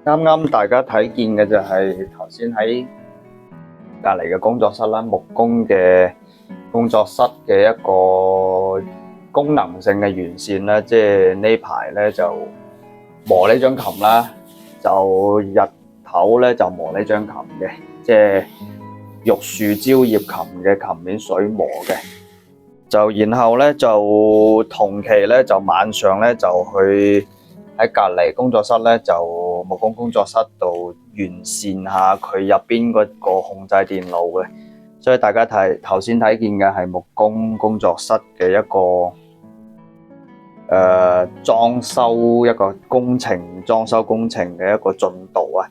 啱啱大家睇見嘅就係頭先喺隔離嘅工作室啦，木工嘅工作室嘅一個功能性嘅完善啦，即係呢排咧就磨呢張琴啦，就日頭咧就磨呢張琴嘅，即係玉樹蕉葉琴嘅琴面水磨嘅，就然後咧就同期咧就晚上咧就去喺隔離工作室咧就木工工作室度完善下佢入邊嗰個控制電路嘅，所以大家頭先睇見嘅係木工工作室嘅一個裝修一個裝修工程嘅一個進度啊，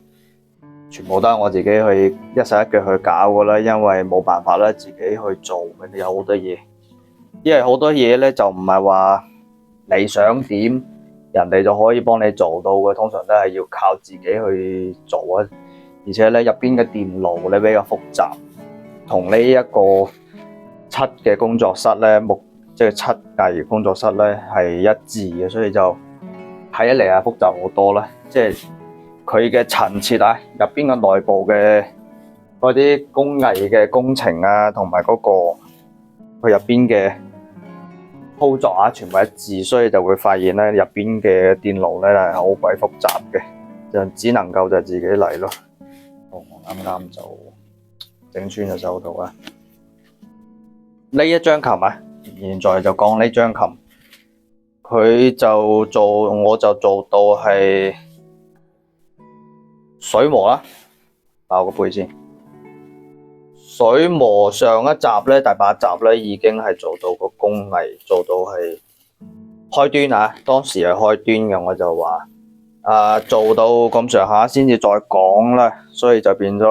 全部都係我自己去一手一腳去搞噶啦，因為冇辦法啦，自己去做嘅有好多嘢，因為好多嘢咧就唔係話你想點，人哋就可以幫你做到嘅，通常都係要靠自己去做啊。而且咧入邊嘅電路咧比較複雜，同呢一個七嘅工作室咧即係七藝工作室咧係一致嘅，所以就睇起嚟係複雜好多啦。即係佢嘅陳設啊，入邊嘅內部嘅嗰啲工藝嘅工程啊，同埋嗰個佢入邊嘅操作啊，全部一致，所以就會發現咧入邊嘅電路咧係好鬼複雜嘅，就只能夠就自己嚟咯。我啱啱就整穿咗手套啊！呢一張琴啊，現在就講呢張琴，我就做到係水磨啦，爆個杯先。水磨上一集咧，第8集咧已經係做到個工藝，做到係開端啊。當時係開端嘅，我就話做到咁上下先至再講啦，所以就變咗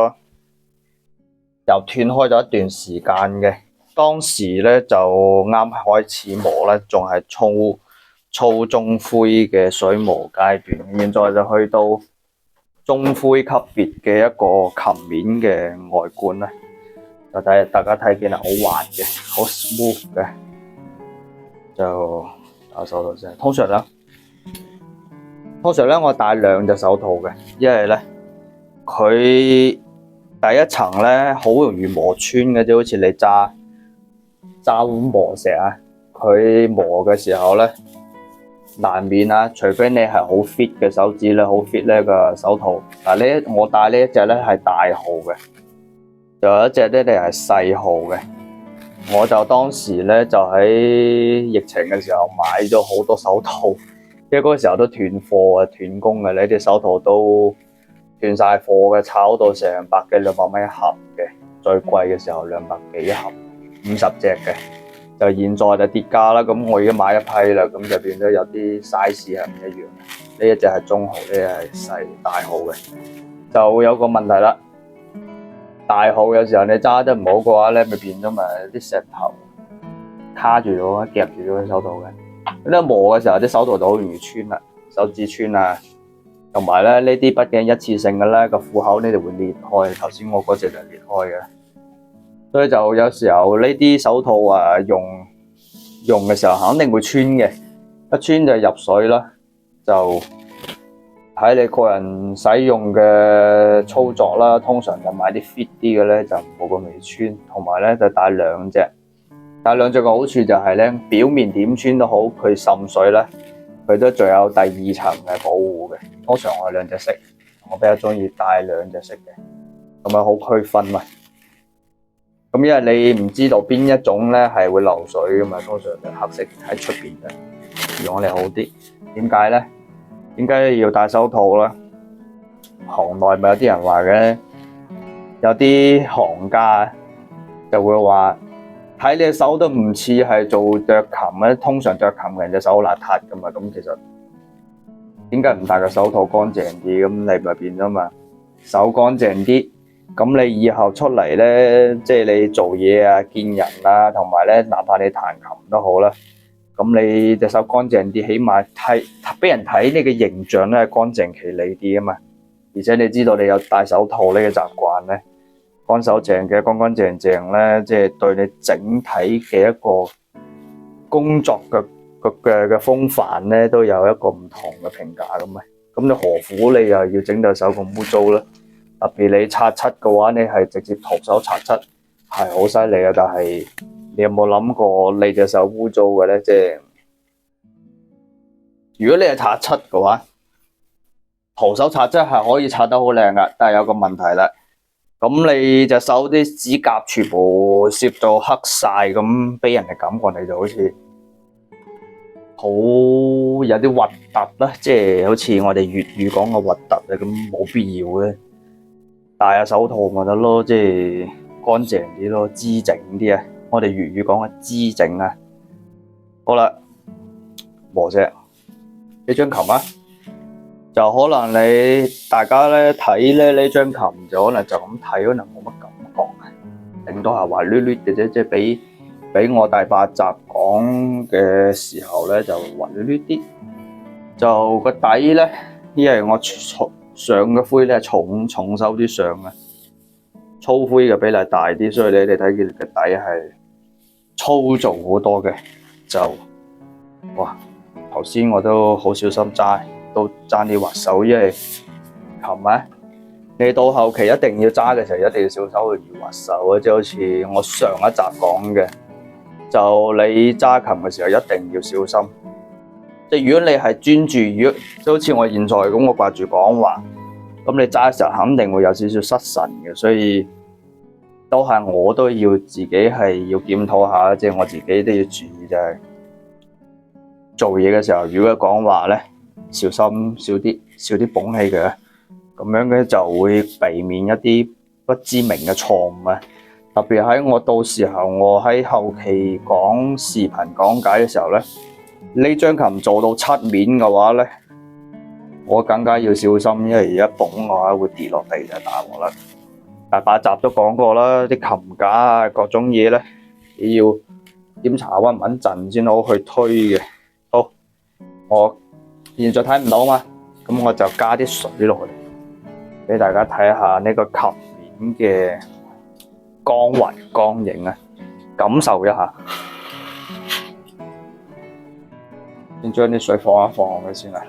又斷開咗一段時間嘅。當時咧就啱開始磨咧，仲係粗中灰嘅水磨階段，現在就去到中灰級別嘅一個琴面嘅外觀咧。就大家睇見係好滑嘅，好 smooth 嘅，就戴手套先。通常咧我戴2隻手套嘅，因為咧佢第一層咧好容易磨穿嘅，即好似你揸碗磨石啊，佢磨嘅時候咧難免啊，除非你係好 fit 嘅手指咧，好 fit 呢個手套。嗱我戴呢一隻咧係大號嘅。仲有一隻咧，你係細號嘅。我就當時咧就喺疫情嘅時候買咗好多手套，因為嗰個時候都斷貨啊、斷工嘅，呢啲手套都斷晒貨嘅，炒到成100幾200蚊一盒嘅，最貴嘅時候200幾一盒，50隻嘅。就現在就跌價啦，咁我已經買一批啦，咁就變咗有啲 size 係唔一樣。呢一隻係中號，呢隻係大號嘅，就有個問題啦。大號有時候你揸得唔好嘅話咧，咪變咗咪啲石頭卡住咗，夾住咗啲手套嘅。咁磨嘅時候啲手套就好容易穿啦，手指穿啊，同埋咧呢啲畢竟一次性嘅咧，個虎口呢度會裂開。頭先我嗰隻就裂開嘅，所以就有時候呢啲手套用嘅時候肯定會穿嘅，一穿就入水啦，就睇你個人使用嘅操作啦，通常就買啲 fit 啲嘅咧，就冇咁容易穿，同埋咧就戴2隻。戴2隻嘅好處就係咧，表面點穿都好，佢滲水咧，佢都仲有第2層嘅保護嘅。通常我係2隻色，我比較中意戴2隻色嘅，咁樣好區分嘛。咁因為你唔知道邊一種咧係會漏水噶嘛，通常就黑色喺出邊嘅，如果你好啲。點解咧？點解要戴手套咧？行內咪有啲人話嘅，有啲行家就會話睇你手都唔似係做斲琴咧。通常斲琴嘅人隻手好邋遢噶嘛，咁其實點解唔戴個手套乾淨啲？咁你咪變咗嘛，手乾淨啲，咁你以後出嚟咧，即係你做嘢啊、見人啊，同埋咧，哪怕你彈琴都好啦。咁你隻手乾淨啲，起碼俾人睇你嘅形象咧係乾淨企理啲啊嘛。而且你知道你有戴手套呢個習慣咧，乾手淨嘅乾乾淨淨咧，即係對你整體嘅一個工作嘅風範咧，都有一個唔同嘅評價咁啊。咁你何苦你又要整到手咁污糟咧？特別你刷漆嘅話，你係直接徒手刷漆係好犀利嘅，但係你有冇諗過你隻手污糟嘅咧？即係如果你係刷漆嘅話，徒手刷漆係可以刷得好靚噶，但係有個問題啦。咁你隻手啲指甲全部攝到黑晒，咁俾人嘅感覺你就好似好有啲核突啦，即係好似我哋粵語講嘅核突啊，咁冇必要嘅。戴下手套咪得咯，即係乾淨啲咯，姿整啲啊。我哋粵語講嘅姿整啊。好啦，和石呢張琴啊，就可能大家咧睇咧呢張琴就可能就咁睇，可能冇乜感覺啊，頂多係滑捋捋嘅啫，即係比我第八集講嘅時候咧就滑捋捋啲。就個底咧，因為我上嘅灰咧重手啲上啊，粗灰嘅比例大啲，所以你哋睇見個底係粗糙好多嘅。就哇，頭先我都好小心揸，都爭啲滑手，因為琴啊，你到後期一定要揸嘅時候，一定要小心去滑手啊！即係好似我上一集講嘅，就你揸琴嘅時候一定要小心。即係如果你係專注，如果即好似我現在咁，我掛住講話，咁你揸嘅時候肯定會有少少失神嘅，所以我都要自己係要檢討下，即係我自己都要注意，就係做嘢嘅時候，如果講話咧，小心少啲捧氣嘅，咁樣嘅就會避免一啲不知名嘅錯誤啊！特別喺我到時候我喺後期講視頻講解嘅時候咧。呢張琴做到漆面嘅話咧，我更加要小心，因為而家捧嘅話會跌落地就大鑊啦。第八集都講過啦，啲琴架啊各種嘢咧，你要檢查穩唔穩陣先好去推嘅。好，我現在睇唔到嘛，咁我就加啲水落去，俾大家睇下呢個琴面嘅光滑光影啊，感受一下。先將啲水放一放佢先啦。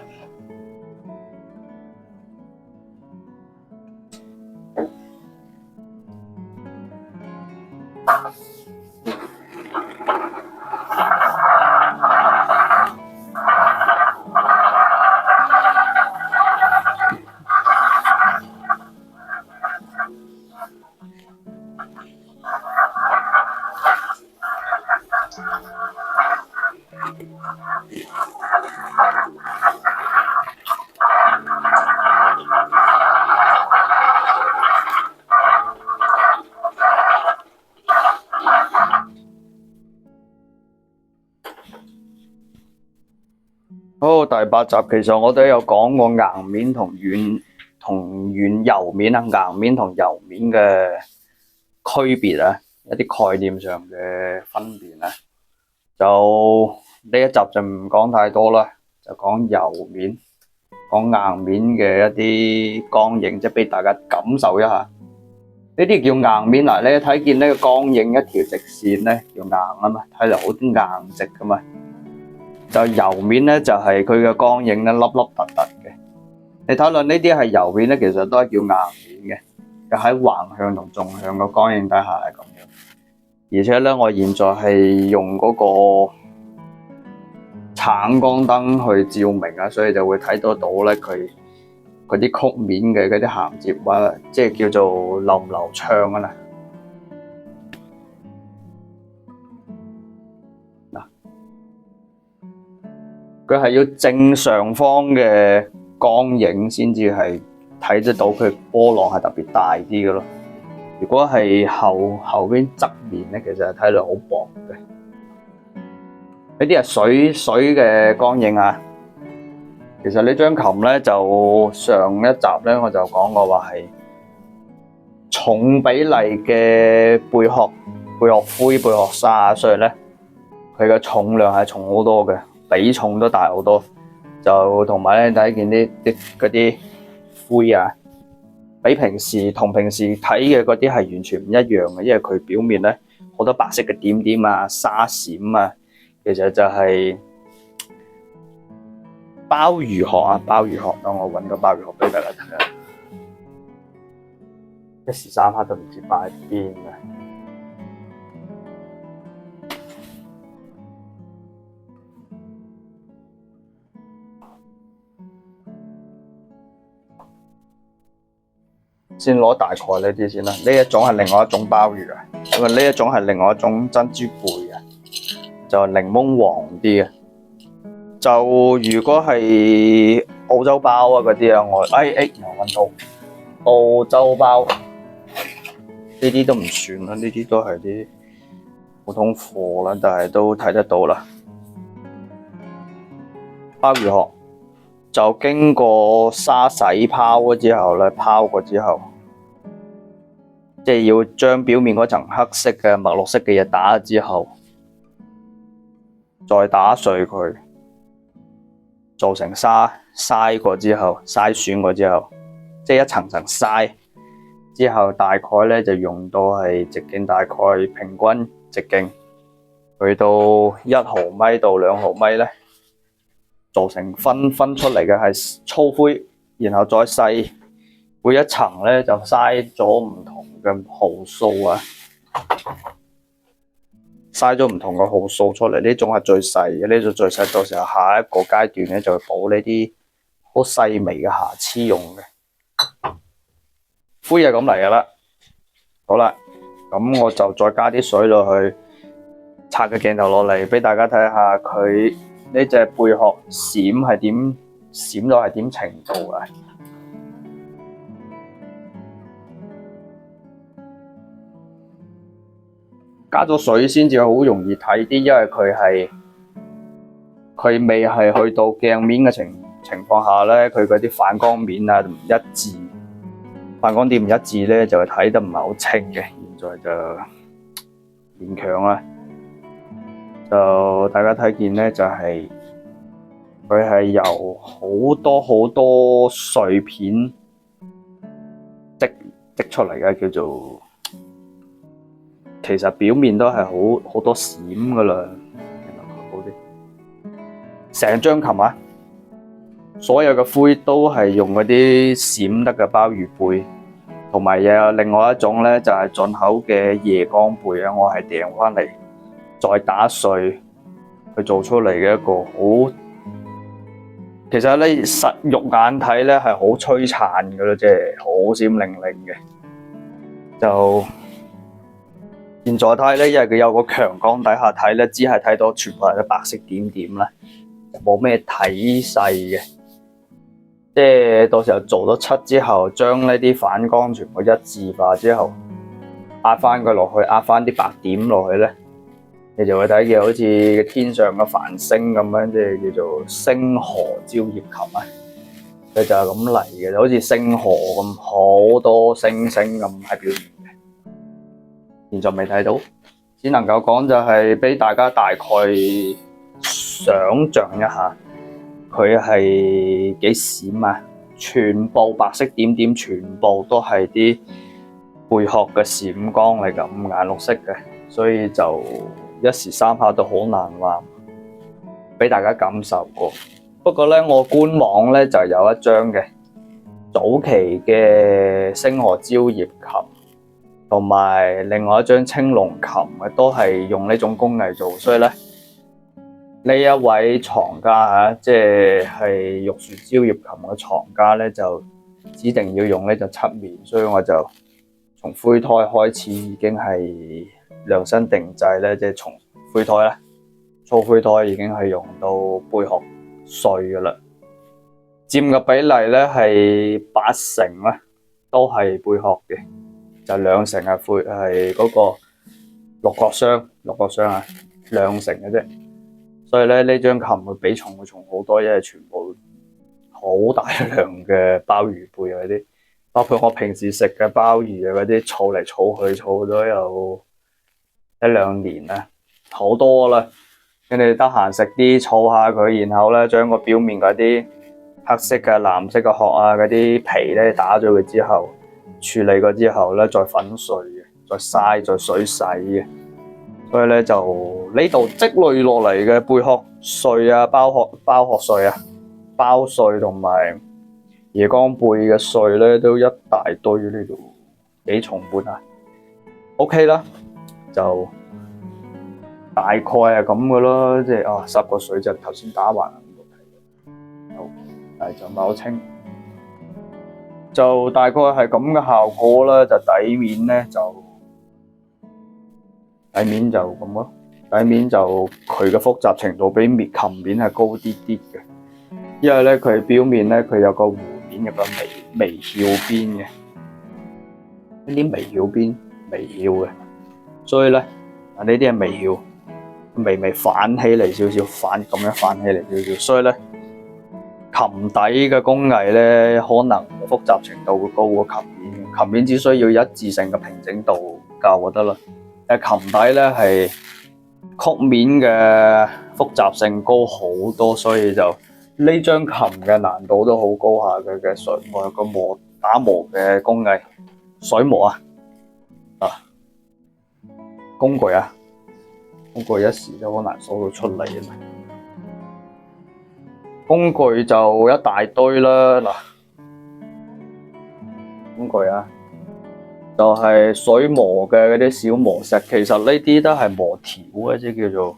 好，第八集其實我都有講過硬面同軟柔面啊，硬面同柔面嘅區別啊，一啲概念上嘅分別啊。就呢一集就唔講太多啦，就講柔面、講硬面嘅一啲光影，即係俾大家感受一下。呢啲叫硬面嗱，你睇見呢個光影一條直線咧，叫硬啊嘛，睇嚟好硬直噶嘛。就柔面咧，就係佢嘅光影咧，凹凹凸凸嘅。你睇落呢啲係柔面咧，其實都係叫硬面嘅，就喺橫向同縱向嘅光影底下係咁樣。而且咧，我現在係用嗰個橙光燈去照明啊，所以就會睇得到咧佢嗰啲曲面嘅嗰啲銜接啊，即係叫做流唔流暢啊啦。佢係要正上方嘅光影先至係睇得到佢波浪係特別大啲嘅咯。如果係後邊側面咧，其實係睇落好薄嘅。呢啲係水嘅光影啊。其實呢張琴咧，就上一集咧我就講過話係重比例嘅貝殼灰、貝殼沙，所以咧佢嘅重量係重好多嘅。比重都大好多，就同埋咧睇見嗰啲灰啊，比平時睇嘅嗰啲係完全唔一樣嘅，因為佢表面咧好多白色嘅點點啊、沙閃啊，其實就係鮑魚殼啊，鮑魚殼，等我揾個鮑魚殼俾大家睇下。一時三刻都唔知擺邊嘅。先攞大概呢啲先啦，呢一種係另外一種鮑魚啊，因為呢一種係另外一種珍珠貝啊，就檸檬黃啲嘅。就如果係澳洲鮑啊嗰啲啊，我又揾到澳洲鮑，呢啲都唔算啦，呢啲都係啲普通貨啦，但係都睇得到啦。鮑魚殼就經過沙洗拋咗之後咧，拋過之後，即係要將表面嗰層黑色嘅墨綠色嘅嘢打咗之後，再打碎佢，做成沙，篩過之後，篩選過之後，即係一層層篩之後，大概咧就用到係直徑大概平均直徑去到1毫米到2毫米咧。做成分出嚟嘅係粗灰，然後再細，每一層咧就篩咗唔同嘅號數啊，篩咗唔同嘅號數出嚟。呢種係最細嘅，呢種最細，到時候下一個階段咧就會補呢啲好細微嘅瑕疵用嘅。灰係咁嚟噶啦，好啦，咁我就再加啲水落去，拆個鏡頭落嚟俾大家睇下佢。呢隻貝殼閃係點閃到係點程度啊？加咗水先至好容易睇啲，因為佢未係去到鏡面嘅情況下咧，佢嗰啲反光面啊唔一致，反光點唔一致咧就睇得唔係好清嘅。現在就勉強啦。就大家睇見咧，就係佢係由好多碎片積出嚟嘅，叫做其實表面都係好多閃噶啦。成張琴啊，所有嘅灰都係用嗰啲閃得嘅鮑魚貝，同埋又有另外一種咧，就係進口嘅夜光貝啊，我係訂翻嚟。再打碎去做出嚟嘅一個好，其實咧實肉眼睇咧係好璀璨嘅咯，即係好閃靈靈嘅。就現在睇咧，因為佢有個強光底下睇咧，只係睇到全部係啲白色點點啦，冇咩睇細嘅。即係到時候做咗漆之後，將呢啲反光全部一致化之後，壓翻佢落去，壓翻啲白點落去咧。你就會睇見好似天上嘅繁星咁樣，即係叫做星河照葉琴啊！佢就係咁嚟嘅，就好似星河咁，好多星星咁喺表面嘅。現在未睇到，只能夠講就係俾大家大概想像一下，佢係幾閃啊！全部白色點點，全部都係啲貝殼嘅閃光嚟㗎，五顏六色嘅，所以就一時三刻都好難話俾大家感受過。不過咧，我官網咧就有一張嘅早期嘅星河蕉葉琴，同埋另外一張青龍琴嘅，都係用呢種工藝做。所以咧，呢一位藏家嚇，即係玉樹蕉葉琴嘅藏家咧，就指定要用呢隻漆面，所以我就從灰胎開始已經係量身定製咧，即係從灰胎啦，粗灰胎已經係用到貝殼碎㗎喇，佔嘅比例咧係80%咧，都係貝殼嘅，就2成係灰，係嗰個六角箱啊，2成嘅啫。所以咧，呢張琴嘅比重會重好多，因為全部好大量嘅鮑魚貝嗰啲，包括我平時食嘅鮑魚啊嗰啲，儲嚟儲去儲咗有1-2年啦，好多啦。跟住得閒食啲儲下佢，然後咧將個表面嗰啲黑色嘅、藍色嘅殼啊嗰啲皮咧打咗佢之後，處理過之後咧再粉碎嘅，再篩再水洗嘅。所以咧就呢度積累落嚟嘅貝殼碎啊、鮑殼碎啊、包碎同埋椰乾貝嘅碎咧都一大堆呢度，幾重本啊 ？OK 啦，就大概係咁嘅咯，即係濕個水就頭先打橫好，但係就唔係好清，就大概係咁嘅效果啦。就底面咧就咁咯，底面就佢嘅複雜程度比琴面係高啲啲嘅，因為咧佢表面咧佢有個弧面，有個微翹邊嘅，呢啲微翹嘅，所以咧呢啲係微翹，微反起嚟少少，咁樣反起嚟少少，所以咧琴底嘅工藝咧可能複雜程度會高過琴面，琴面只需要一致性嘅平整度夠就得啦。琴底咧係曲面嘅複雜性高好多，所以就呢張琴嘅難度都好高下嘅水磨個打磨嘅工藝，水磨工具一時都好難數到出嚟啊嘛。工具就一大堆啦，工具就係水磨嘅嗰啲小磨石，其實呢啲都係磨條嘅，即係叫做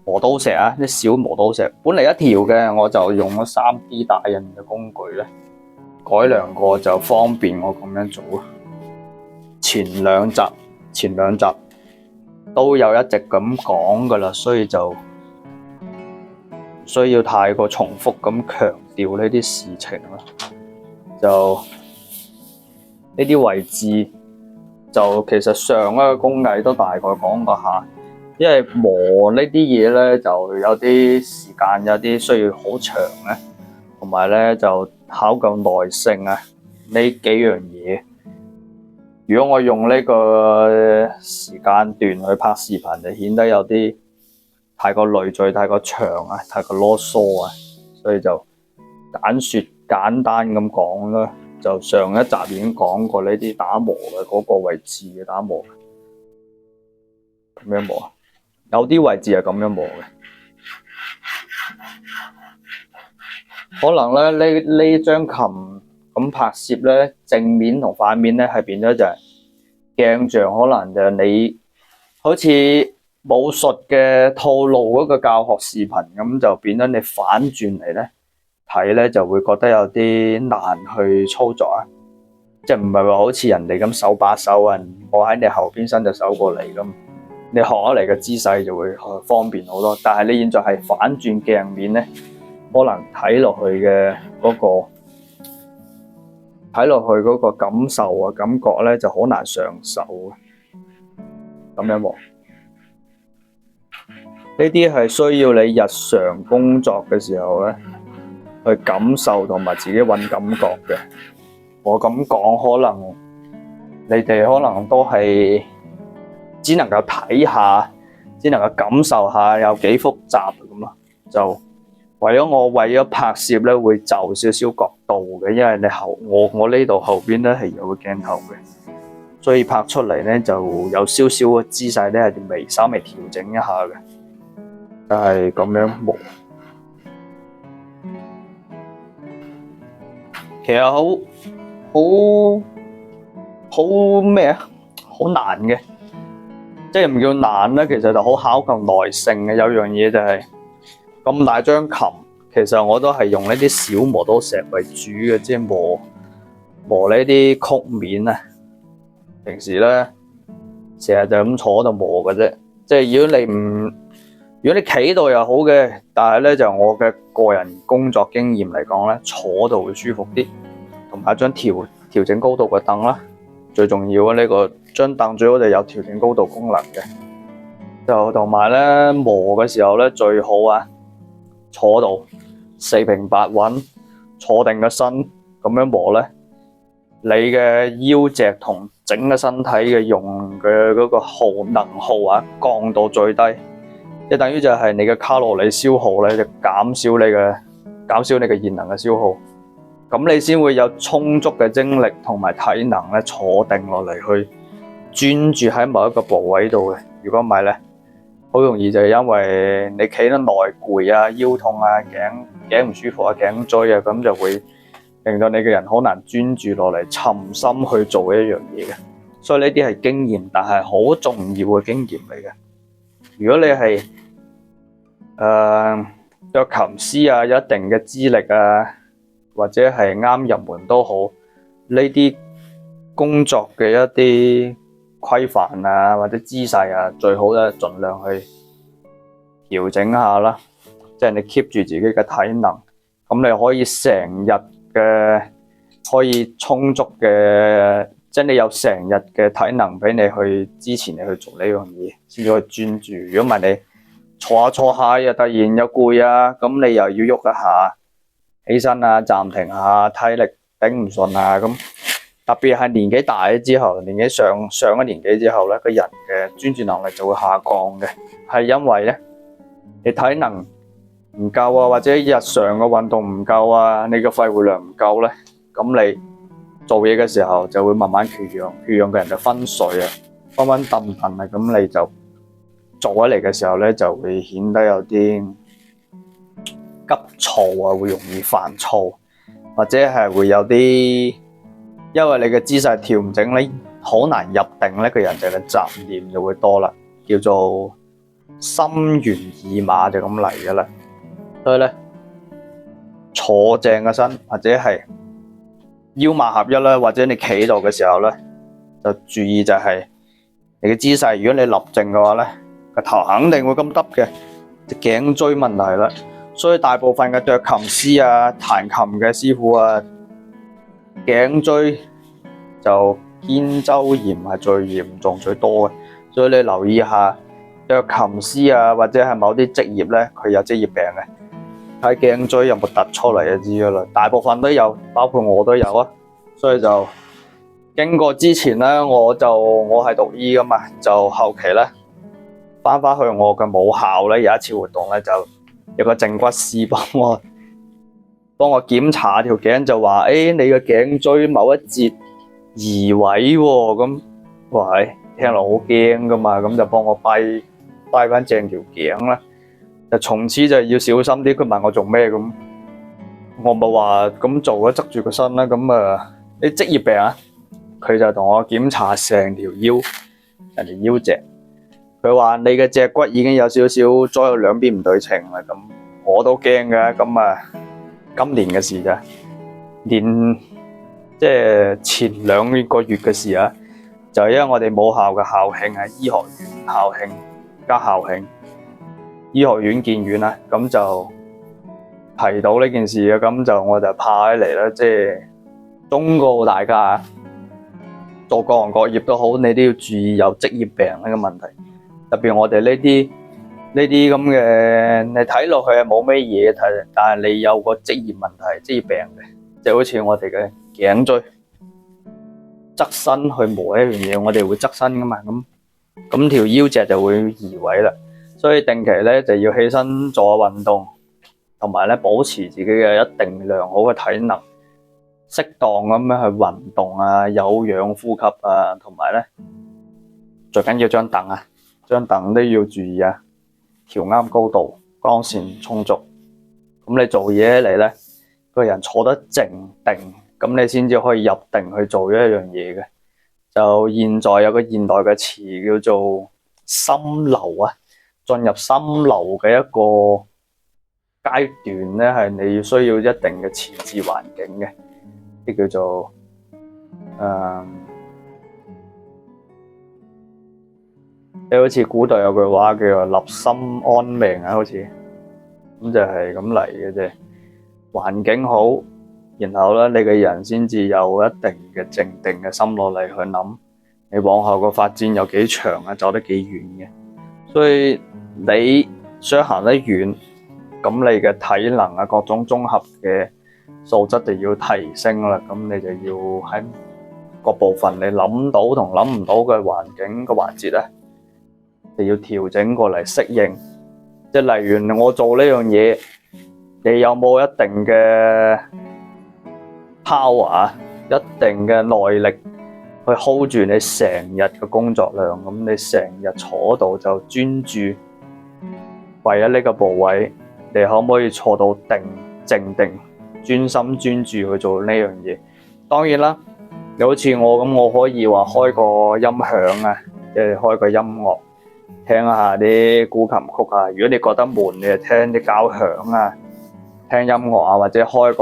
磨刀石啲小磨刀石。本嚟一條嘅，我就用咗 3D 打印嘅工具咧，改良過就方便我咁樣做。前兩集都有一直咁講噶啦，所以就唔需要太過重複咁強調呢啲事情啦。就呢啲位置就其實上一個工藝都大概講過下，因為磨呢啲嘢咧就有啲時間，有啲需要好長咧，同埋咧就考究耐性呢幾樣嘢。如果我用呢個時間段去拍視頻，就顯得有啲太過累贅、太過長太過囉嗦所以就簡單咁講啦。就上一集已經講過呢啲打磨嘅嗰個位置嘅打磨，咁樣磨，有啲位置係咁樣磨嘅。可能咧呢張琴咁拍攝咧，正面同反面咧係變咗就係鏡像，可能就你好似武術嘅套路嗰個教學視頻咁，就變咗你反轉嚟咧睇咧就會覺得有啲難去操作即係唔係話好似人哋咁手把手我喺你後邊伸隻手過嚟咁，你學咗嚟嘅姿勢就會方便好多。但係你現在係反轉鏡面咧，可能睇落去嘅嗰個感受感覺咧就好難上手咁樣磨。呢啲係需要你日常工作嘅時候咧去感受同埋自己搵感覺嘅。我咁講，可能你哋可能都係只能夠睇下，只能夠感受下有幾複雜咁咯。就為咗拍攝咧，會就少少角度嘅，因為你我呢度後邊咧係有個鏡頭嘅，所以拍出嚟咧就有少少嘅姿勢咧係稍微調整一下嘅，就係咁樣磨。其實好難嘅，即係唔叫難咧，其實就好考究耐性嘅。有樣嘢就係咁大張琴，其實我都係用呢啲小磨刀石為主嘅，即係磨呢啲曲面啊。平時咧成日就咁坐喺度磨嘅啫。即係如果你企度又好嘅，但係咧就我嘅個人工作經驗嚟講咧，坐度會舒服啲，同埋一張調整高度嘅凳啦。最重要嘅呢個張凳最好就有調整高度功能嘅。就同埋咧磨嘅時候咧最好坐到四平八穩，坐定個身咁樣磨咧，你嘅腰脊同整個身體嘅用嘅嗰個能耗降到最低，即係等於就係你嘅卡路里消耗咧就減少你嘅熱能嘅消耗，咁你先會有充足嘅精力同埋體能咧坐定落嚟去專注喺某一個部位度嘅。如果唔係咧，好容易就係因為你企得耐攰啊、腰痛啊、頸唔舒服啊、頸椎啊，咁就會令到你嘅人好難專注落嚟，沉心去做一樣嘢嘅。所以呢啲係經驗，但係好重要嘅經驗嚟嘅。如果你係有琴師啊，有一定嘅資歷啊，或者係啱入門都好，呢啲工作嘅一啲規範啊，或者姿勢啊，最好咧盡量去調整下啦。即係你 keep 住自己嘅體能，咁你可以成日嘅可以充足嘅，即係你有成日嘅體能俾你去支持你去做呢樣嘢，先至可以專注。如果唔係你坐下又突然又攰啊，咁你又要喐一下，起身啊，暫停下，體力頂唔順啊，咁特別係年紀大咗之後，年紀上咗年紀之後咧，個人嘅專注能力就會下降嘅，係因為咧你體能唔夠啊，或者日常嘅運動唔夠啊，你嘅肺活量唔夠咧，咁你做嘢嘅時候就會慢慢缺氧，缺氧嘅人就昏睡啊，昏昏沌沌啊，咁你就做起嚟嘅時候咧，就會顯得有啲急躁啊，會容易煩躁，或者係會有啲，因為你嘅姿勢調唔整咧，好難入定咧，個人就嘅雜念就會多啦，叫做心猿意馬就咁嚟噶啦。所以咧，坐正個身或者係腰馬合一啦，或者你企度嘅時候咧，就注意就係你嘅姿勢。如果你立正嘅話咧，個頭肯定會咁耷嘅，隻頸椎問題啦。所以大部分嘅斲琴師啊、彈琴嘅師傅啊，頸椎就肩周炎係最嚴重、最多嘅。所以你留意下斲琴師啊，或者係某啲職業咧，佢有職業病嘅，睇頸椎有冇突出嚟就知噶啦。大部分都有，包括我都有啊。所以就經過之前咧，我係讀醫噶嘛，就後期咧翻去我嘅母校咧，有一次活動咧，就有個正骨師幫我檢查條頸，就話你嘅頸椎某一節移位喎，咁喂聽落好驚噶嘛，咁就幫我掰翻正條頸啦。就從此就要小心啲。佢問我做咩咁，我咪話咁做啦，側住個身啦。咁你職業病啊？佢就同我檢查成條腰，人哋腰脊。佢話你嘅脊骨已經有少少左右兩邊唔對稱啦。咁我都驚嘅。咁今年嘅事咋？即係前2個月嘅事啊。就係因為我哋母校嘅校慶係醫學院校慶加校慶，醫學院建院啦。咁就提到呢件事嘅，咁就我就派嚟啦。即係忠告大家，做各行各業都好，你都要注意有職業病呢個問題。特別我哋呢啲咁嘅，你睇落去係冇咩嘢睇，但係你有個職業問題、職業病嘅，就好似我哋嘅頸椎側身去磨一樣嘢，我哋會側身噶嘛，咁條腰脊就會移位啦。所以定期咧就要起身做下運動，同埋咧保持自己嘅一定良好嘅體能，適當咁樣去運動啊，有氧呼吸啊，同埋咧最緊要張凳啊，張凳都要注意啊，調啱高度，光線充足。咁你做嘢嚟咧，個人坐得靜定，咁你先至可以入定去做一樣嘢嘅。就現在有個現代嘅詞叫做心流啊，進入心流嘅一個階段咧，係你需要一定嘅前置環境嘅，啲叫做你好似古代有句話叫做立心安命啊，好似咁就係咁嚟嘅啫。環境好，然後咧你嘅人先至有一定嘅靜定嘅心落嚟去諗你往後個發展有幾長啊，走得幾遠嘅。所以你想行得遠，咁你嘅體能啊，各種綜合嘅素質就要提升啦。咁你就要喺各部分你諗到同諗唔到嘅環境個環節咧，就要調整過嚟適應。即係例如我做呢樣嘢，你有冇一定嘅 power， 一定嘅耐力去 hold 住你成日嘅工作量？咁你成日坐度就專注為咗呢個部位，你可唔可以坐到靜定，專心專注去做呢樣嘢？當然啦，你好似我咁，我可以話開個音響啊，即係開個音樂，聽下啲古琴曲啊。如果你覺得悶，你就聽啲交響啊，聽音樂啊，或者開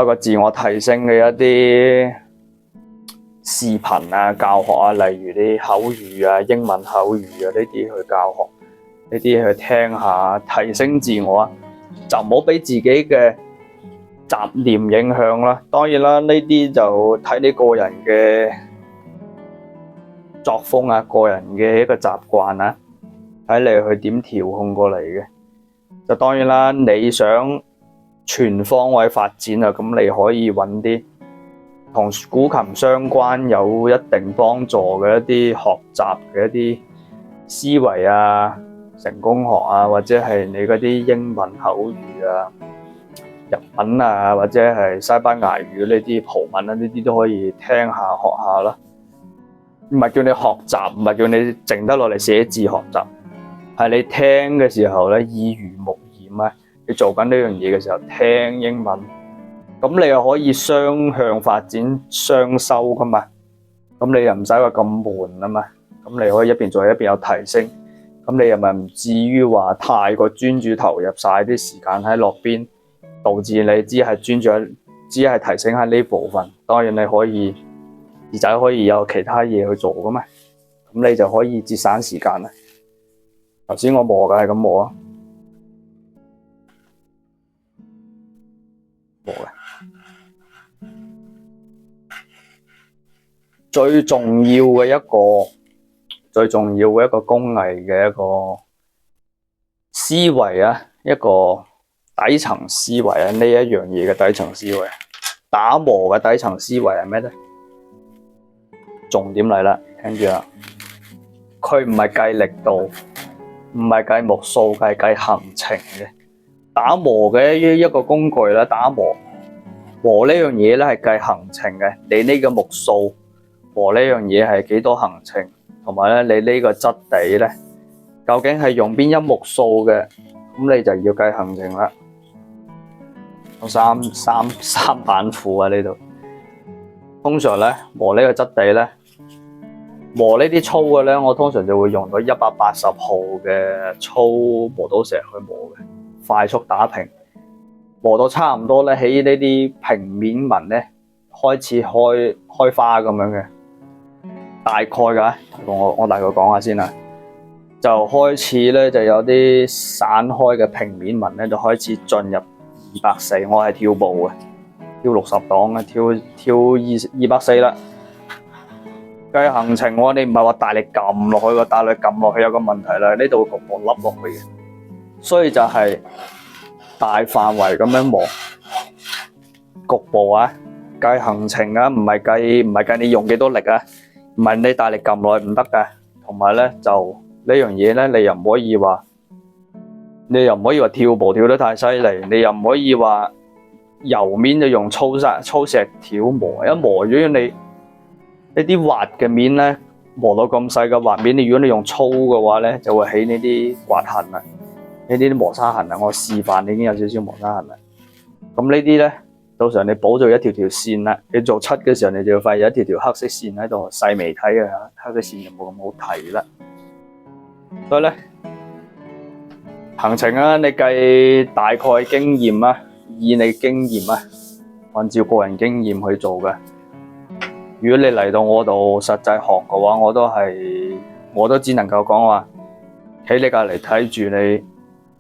個自我提升嘅一啲視頻啊，教學啊，例如啲口語啊、英文口語啊呢啲去教學，呢啲去聽下，提升自我啊，就唔好俾自己嘅雜念影響啦。當然啦，呢啲就睇你個人嘅作風啊，個人嘅一個習慣啊，睇你去點調控過嚟嘅。就當然啦，你想全方位發展啊，咁你可以揾啲同古琴相關有一定幫助嘅一啲學習嘅一啲思維啊、成功學啊，或者係你嗰啲英文口語啊、日文啊，或者係西班牙語呢啲葡文啊，呢啲都可以聽下學下啦。唔係叫你學習，唔係叫你靜得落嚟寫字學習，係你聽嘅時候咧，耳濡目染啊！你做緊呢樣嘢嘅時候聽英文，咁你又可以雙向發展雙修噶嘛？咁你又唔使話咁悶啊嘛？咁你可以一邊做一邊有提升，咁你又咪唔至於話太過專注投入晒啲時間喺落邊，導致你只係專注喺只係提升喺呢部分。當然你可以而仔可以有其他嘢去做噶嘛，咁你就可以節省時間啦。頭先我磨嘅係咁磨啊。最重要嘅一個工藝嘅一個思維啊，一個底層思維啊，呢一樣嘢嘅底層思維，打磨嘅底層思維係咩咧？重點嚟啦，聽住啦，佢唔係計力度，唔係計目數，係計行程嘅。打磨嘅一個工具啦，打磨呢樣嘢咧係計行程嘅。你呢個目數磨呢樣嘢係幾多行程，同埋咧你呢個質地咧究竟係用邊一目數嘅，咁你就要計行程啦。三板斧啊呢度，通常咧磨呢個質地咧，磨呢啲粗嘅咧，我通常就會用到180號嘅粗磨刀石去磨嘅。快速打平，磨到差唔多咧，喺呢啲平面紋咧開始開花咁樣嘅，大概㗎，我大概講下先啦。就開始咧就有啲散開嘅平面紋咧，就開始進入240，我係跳步嘅，跳60檔嘅，跳240啦。計行程你唔係話大力撳落去喎，大力撳落去有個問題啦，呢度會局部凹落去嘅。所以就係大範圍咁樣磨，局部啊，計行程啊，唔係計你用幾多力啊，唔係你大力撳落去唔得㗎。同埋咧就呢樣嘢咧，你又唔可以話跳步跳得太犀利，你又唔可以話油面就用粗石條磨，一磨咗你呢啲滑嘅面咧，磨到咁細嘅滑面，如果你用粗嘅話咧，就會起呢啲刮痕啦。呢啲磨砂痕啊，我示範已經有少少磨砂痕啦。咁呢啲咧，到時候你補做一條條線啦。你做漆嘅時候，你就要發現有一條條黑色線喺度，細微睇啊，黑色線就冇咁好睇啦。所以咧，行程啊，你計大概經驗啊，以你經驗啊，按照個人經驗去做嘅。如果你嚟到我度實際學嘅話，我都只能夠講話喺你隔離睇住你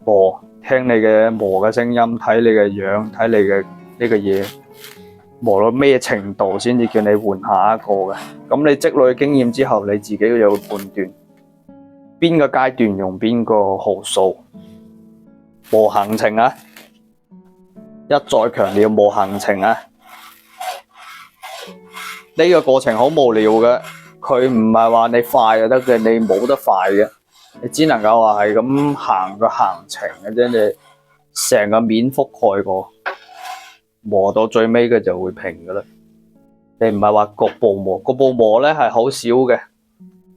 磨，聽你嘅磨嘅聲音，睇你嘅樣，睇你嘅呢個嘢磨到咩程度先至叫你換下一個嘅。咁你積累經驗之後，你自己都有判斷邊個階段用邊個號數磨行程啊！一再強調磨行程啊！呢個過程好無聊嘅，佢唔係話你快就得嘅，你冇得快嘅。你只能夠話係咁行個行程嘅啫，你成個面覆蓋過，磨到最尾嘅就會平噶啦。你唔係話局部磨，局部磨咧係好少嘅，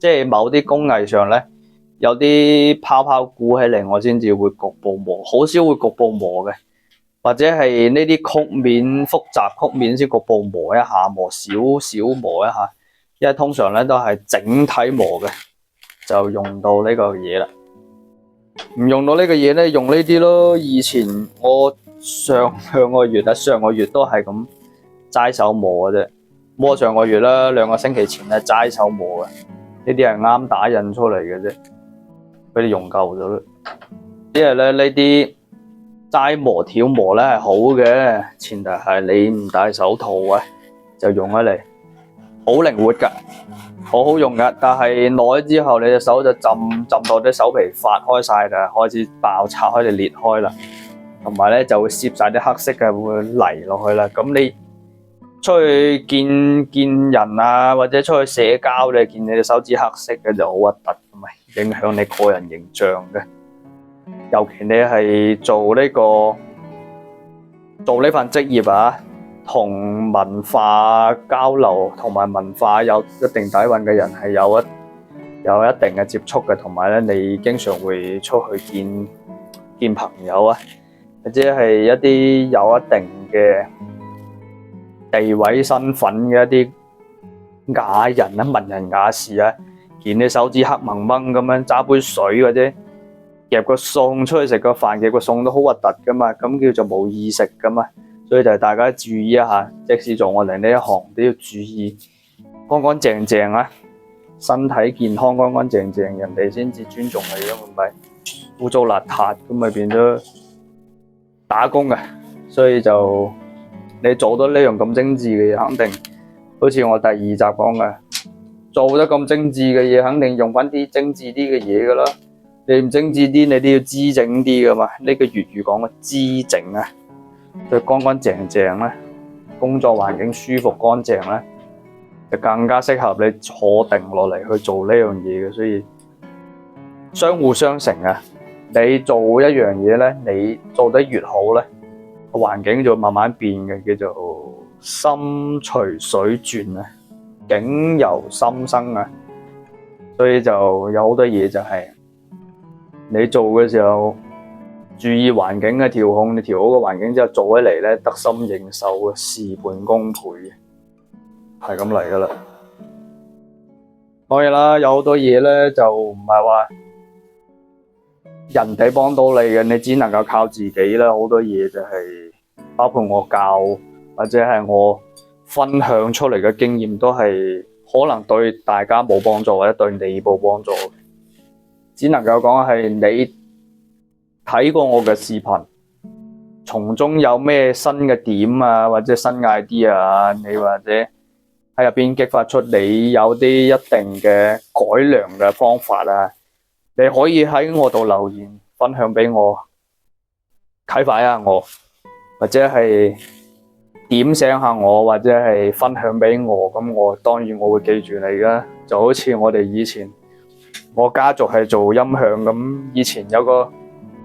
即係某啲工藝上咧，有啲泡泡鼓起嚟，我先至會局部磨，好少會局部磨嘅，或者係呢啲曲面複雜曲面先局部磨一下，磨少少磨一下，因為通常咧都係整體磨嘅，就用到呢個嘢啦。唔用到呢個嘢咧，用呢啲咯。以前我上個月都係咁齋手磨嘅啫，摸上個月啦，2個星期前咧齋手磨嘅，呢啲係啱打印出嚟嘅啫，俾你用夠咗啦。因為咧呢啲齋磨條磨咧係好嘅，前提係你唔戴手套啊，就用得嚟好靈活噶，好好用噶。但係耐咗之後，你隻手就浸到啲手皮發開晒啦，開始爆拆，開始裂開啦，同埋咧就會攝晒啲黑色嘅會泥落去啦。咁你出去見人啊，或者出去社交，你見你隻手指黑色嘅就好核突，咁咪影響你個人形象嘅。尤其你係做呢份職業啊，同文化交流同埋文化有一定底蘊嘅人係有一定嘅接觸嘅，同埋咧你經常會出去見朋友啊，或者係一啲有一定嘅地位身份嘅一啲雅人啊、文人雅士啊，見你手指黑蒙蒙咁樣揸杯水或者夾個餸出去食個飯，夾個餸都好核突噶嘛，咁叫做冇意識噶嘛。所以就係大家注意一下，即使做我哋呢一行都要注意乾乾淨淨啊，身體健康乾乾淨淨，人哋先至尊重你咯，唔係污糟邋遢咁咪變咗打工嘅。所以就你做到呢樣咁精緻嘅嘢，肯定好似我第2集講嘅，做得咁精緻嘅嘢，肯定用翻啲精緻啲嘅嘢噶啦。你唔精緻啲，你都要姿整啲噶嘛。呢個粵語講嘅姿整啊，佢乾乾淨淨咧，工作環境舒服乾淨咧，就更加適合你坐定落嚟去做呢樣嘢嘅。所以相互相成啊！你做一樣嘢咧，你做得越好咧，個環境就會慢慢變嘅，叫做心隨水轉啊，境由心生啊。所以就有好多嘢就係你做嘅時候，注意環境嘅調控，你調好個環境之後做起嚟咧，得心應手嘅，事半功倍嘅，係咁嚟噶啦。當然啦，有好多嘢咧就唔係話人哋幫到你嘅，你只能夠靠自己啦。好多嘢就係包括我教或者係我分享出嚟嘅經驗，都係可能對大家冇幫助，或者對你冇幫助。只能夠講係你睇過我嘅視頻，從中有咩新嘅點啊，或者新 idea 啊，你或者喺入邊激發出你有啲一定嘅改良嘅方法啊，你可以喺我度留言分享俾我，啟發一下我，或者係點醒下我，或者係分享俾我，咁我當然我會記住你噶。就好似我哋以前我家族係做音響咁，以前有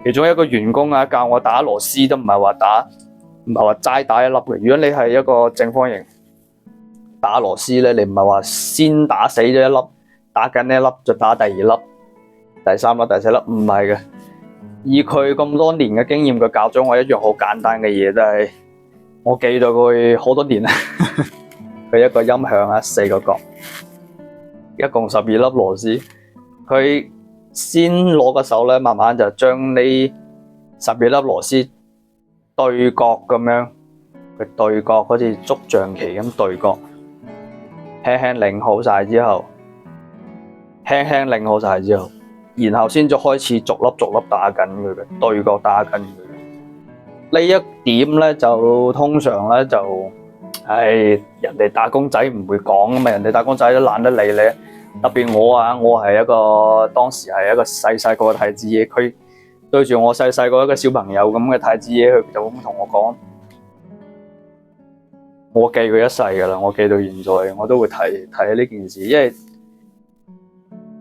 其中一個員工啊，教我打螺絲都唔係話齋打一粒嘅。如果你係一個正方形打螺絲咧，你唔係話先打死咗一粒，打緊呢一粒就打第2粒、第3粒、第4粒，唔係嘅。以佢咁多年嘅經驗，佢教咗我一樣好簡單嘅嘢，但係我記咗佢好多年啦。佢一個音響啊，4個角，一共12粒螺絲。佢先攞個手咧，慢慢就將呢12粒螺絲對角咁樣，佢對角好似捉象棋咁對角，輕輕擰好晒之後，然後先至開始逐粒打緊佢嘅對角，打緊佢。呢一點咧就通常咧就人哋打工仔唔會講啊嘛，人哋打工仔都懶得理你。特別我啊，我係當時係一個細個嘅太子爺，佢對住我細個一個小朋友咁嘅太子爺，佢就咁同我講，我記佢一世噶啦，我記到現在，我都會提呢件事，因為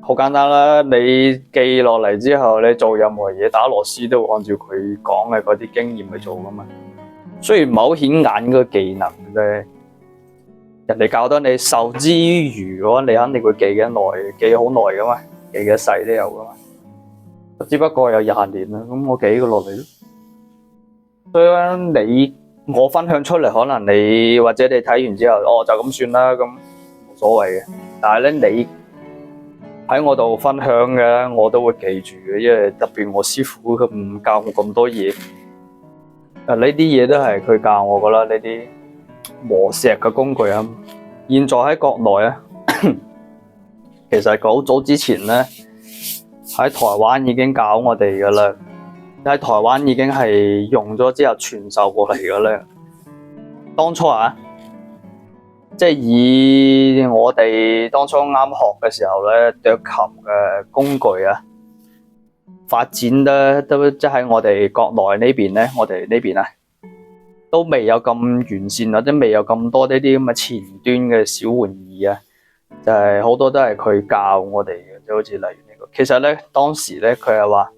好簡單啦，你記落嚟之後，你做任何嘢打螺絲都會按照佢講嘅嗰啲經驗去做噶嘛。雖然唔係好顯眼嘅技能啫。人哋教得你受之於餘嘅話，你肯定會記得耐，記好耐噶嘛，記一世都有噶嘛。只不過有20年啦，咁我記個落嚟咯。所以咧，我分享出嚟，可能你或者你睇完之後，就咁算啦，咁冇所謂嘅。但係咧，你喺我度分享嘅，我都會記住嘅，因為特別我師傅佢唔教我咁多嘢。呢啲嘢都係佢教我噶啦，呢啲磨石嘅工具啊。現在喺國內啊，其實好早之前咧，喺台灣已經教我哋噶啦。喺台灣已經係用咗之後傳授過嚟嘅咧。當初啊，即係以我哋當初啱學嘅時候咧，斲琴嘅工具啊，發展得都即係我哋國內呢邊咧，我哋呢邊啊，都未有咁完善，或者未有咁多呢啲咁嘅前端嘅小玩意啊，就係好多都係佢教我哋嘅，就好似例如呢個。其實咧，當時咧佢係話。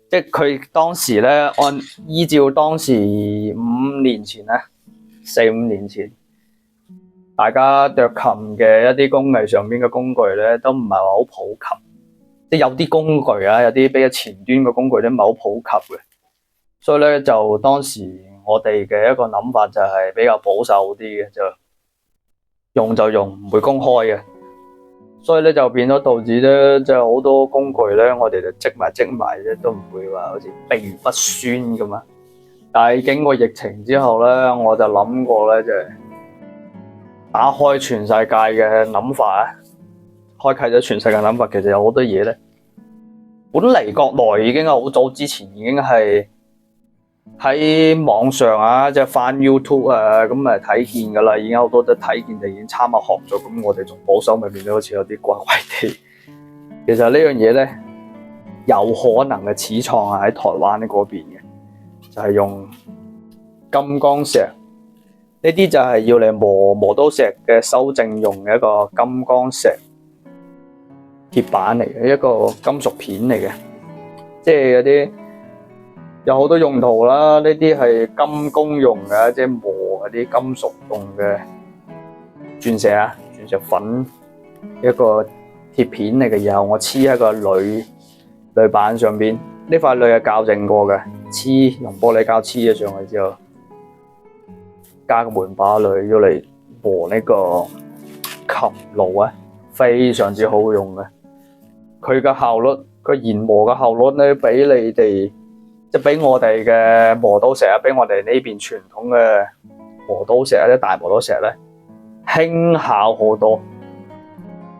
即係佢當時咧，依照當時5年前咧，4-5年前，大家斲琴嘅一啲工藝上邊嘅工具咧，都唔係話好普及。即係有啲工具啊，有啲比較前端嘅工具都唔係好普及嘅。所以咧，就當時我哋嘅一個諗法就係比較保守啲嘅，就用就用，唔會公開嘅。所以咧就變咗導致咧，即係好多工具咧，我哋就積埋咧，都唔會話好似秘如不宣咁啊。但係經過疫情之後咧，我就諗過咧，就係打開全世界嘅諗法啊，開啟咗全世界諗法。其實有好多嘢咧，本嚟國內已經係好早之前已經係喺網上啊，即係翻 YouTube 啊，咁啊睇見噶啦，已經好多都睇見就已經參考學咗。咁我哋仲保守，咪變咗好似有啲怪怪地。其實呢樣嘢咧，有可能嘅始創係喺台灣嗰邊嘅，就係用金剛石。呢啲就係要嚟磨刀石嘅修正用嘅一個金剛石鐵板嚟嘅，一個金屬片嚟嘅，即係有啲。有好多用途啦，呢啲係金工用嘅，即係磨嗰啲金屬用嘅鑽石啊，鑽石粉一個鐵片嚟嘅，然後我黐喺個鋁板上邊，呢塊鋁係校正過嘅，用玻璃膠黐咗上去之後，加個門把鋁要嚟磨呢個琴爐啊，非常之好用嘅。佢嘅效率，佢研磨嘅效率咧，比你哋。即係比我哋嘅磨刀石啊，比我哋呢邊傳統嘅磨刀石啊，啲大磨刀石咧輕巧好多，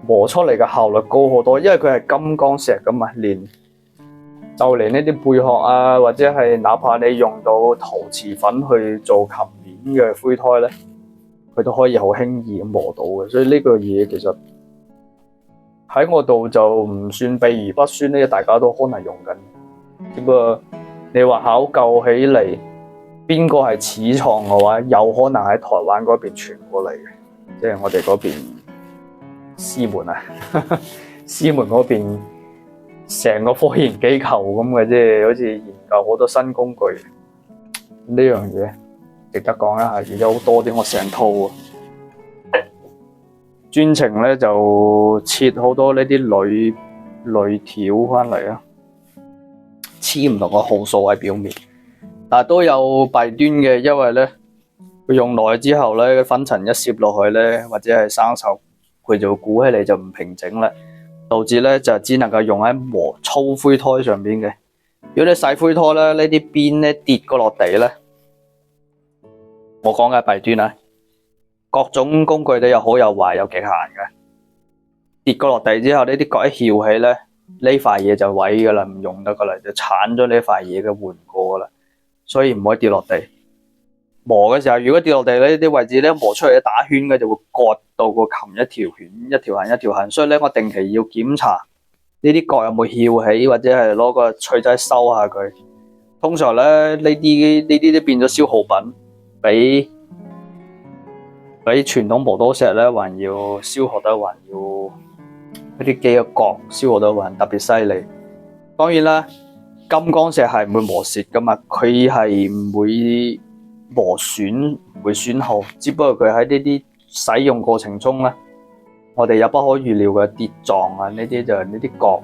磨出嚟嘅效率高好多，因為佢係金剛石咁啊，連呢啲貝殼啊，或者係哪怕你用到陶瓷粉去做琴面嘅灰胎咧，佢都可以好輕易咁磨到嘅，所以呢個嘢其實喺我度就唔算秘而不宣呢，大家都可能用緊，只不過。你話考究起嚟，邊個係始創嘅話，有可能喺台灣嗰邊傳過嚟嘅，即係我哋嗰邊師門啊，師門嗰邊成個科研機構咁嘅啫，好似研究好多新工具，呢樣嘢值得講一下，而且好多啲我成套啊，專程咧就切好多呢啲鋁條翻嚟啊。黐唔同個號數喺表面，但係都有弊端嘅，因為咧佢用耐之後咧，粉塵一攝落去咧，或者係生鏽，佢就鼓起嚟就唔平整啦，導致咧就只能夠用喺磨粗灰胎上邊嘅。如果你細灰胎咧，呢啲邊咧跌過落地咧，我講嘅弊端啊，各種工具都有好有壞，有極限嘅。跌過落地之後，呢啲角一翹起咧。呢塊嘢就毀噶啦，唔用得噶啦，就鏟咗呢塊嘢嘅換過噶啦，所以唔可以跌落地。磨嘅時候，如果跌落地呢啲位置咧磨出嚟一打圈嘅，就會割到個琴一條圈，一條痕一條痕。所以咧，我定期要檢查呢啲角有冇翹起，或者係攞個錘仔收下佢。通常咧呢啲都變咗消耗品，比傳統磨刀石咧還要消耗得還要。嗰啲機嘅角消耗得還特別犀利。當然啦，金剛石係唔會磨蝕噶嘛，佢係唔會磨損，唔會損耗。只不過佢喺呢啲使用過程中咧，我哋有不可預料嘅跌撞啊，呢啲就係呢啲角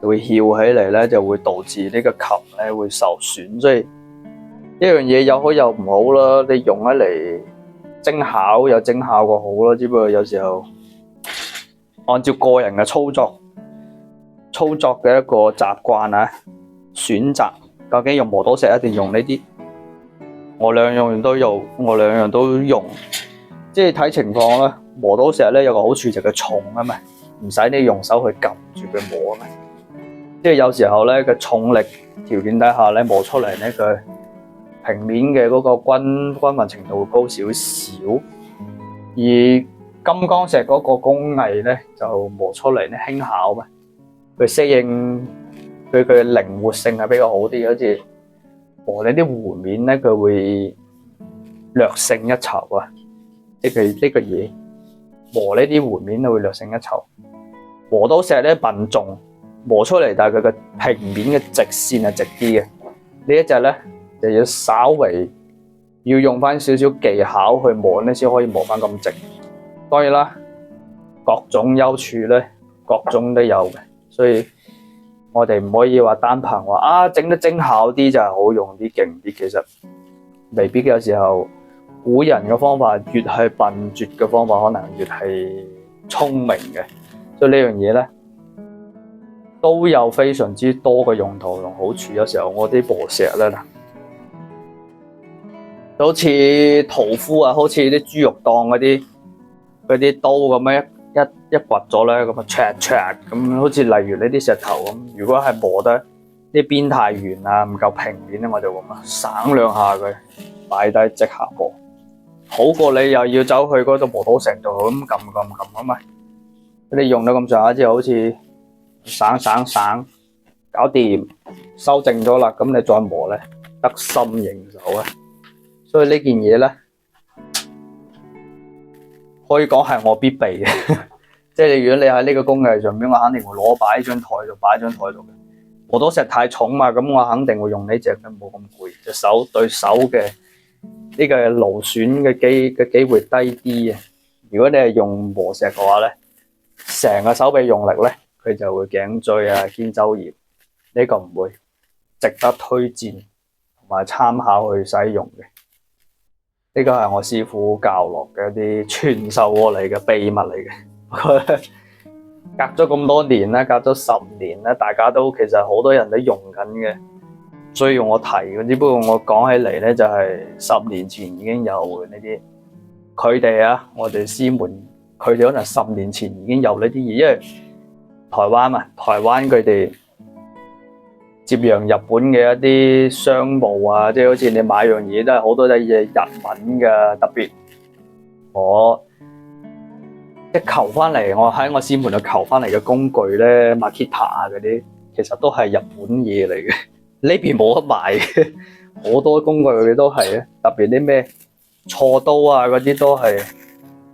會翹起嚟咧，就會導致呢個琴咧會受損。所以呢樣嘢有好有唔好啦。你用得嚟精巧有精巧過好啦，只不過有時候按照個人嘅操作嘅一個習慣啊，選擇究竟用磨刀石一定用呢啲，我兩樣都用，即係睇情況啦。磨刀石咧有個好處就係佢重啊嘛，唔使你用手去撳住佢磨啊嘛。即係有時候咧個重力條件底下咧磨出嚟咧佢平面嘅嗰個均勻程度會高少少，而金剛石嗰個工藝咧就磨出嚟咧輕巧嘛，佢適應佢嘅靈活性係比較好啲，好似磨呢啲弧面咧佢會略勝一籌啊！即係呢個嘢磨呢啲弧面會略勝一籌。磨刀石咧笨重，磨出嚟但係佢嘅平面嘅直線係直啲嘅。呢一隻咧就要稍微要用翻少少技巧去磨咧，先可以磨翻咁直。當然啦，各種優處咧，各種都有嘅，所以我哋唔可以話單憑話整得精巧啲就係好用啲勁啲，其實未必。有時候古人嘅方法越係笨拙嘅方法，可能越係聰明嘅，所以呢樣嘢咧都有非常之多嘅用途同好處。有時候我啲磨石咧，好似屠夫啊，好似啲豬肉檔嗰啲刀咁樣一掘咗咧，咁啊鑿鑿咁，好似例如呢啲石頭咁。如果係磨得啲邊太圓啊，唔夠平面咧，我就咁啊省兩下佢，擺低即刻磨，好過你又要走去嗰度磨刀石度咁撳啊嘛。你用到咁上下之後，好似省搞掂，修正咗啦，咁你再磨咧得心應手啊！所以呢件嘢咧，可以講係我必備嘅。即係如果你喺呢個工藝上面，我肯定會攞擺喺張台度，擺喺張台度嘅。磨刀石太重嘛，咁我肯定會用呢隻嘅，冇咁攰，隻手對手嘅呢個勞損嘅機會低啲嘅。如果你係用磨石嘅話咧，成個手臂用力咧，佢就會頸椎啊、肩周炎，呢個唔會，值得推薦同埋參考去使用嘅。呢個係我師傅教落嘅一啲傳授過嚟嘅秘密嚟嘅。隔咗咁多年啦，隔咗10年啦，大家都其實好多人都用緊嘅，所以我提嘅。只不過我講起嚟咧，就係10年前已經有嘅呢啲。佢哋啊，我哋師門，佢哋可能10年前已經有呢啲嘢，因為台灣嘛，台灣佢哋接壤日本嘅一啲商務啊，即係好似你買樣嘢都係好多啲嘢日文嘅，特別我即係求翻嚟，我喺我師門度求翻嚟嘅工具咧，Makita 啊嗰啲，其實都係日本嘢嚟嘅，呢邊冇得賣嘅，好多工具佢哋都係啊，特別啲咩銼刀啊嗰啲都係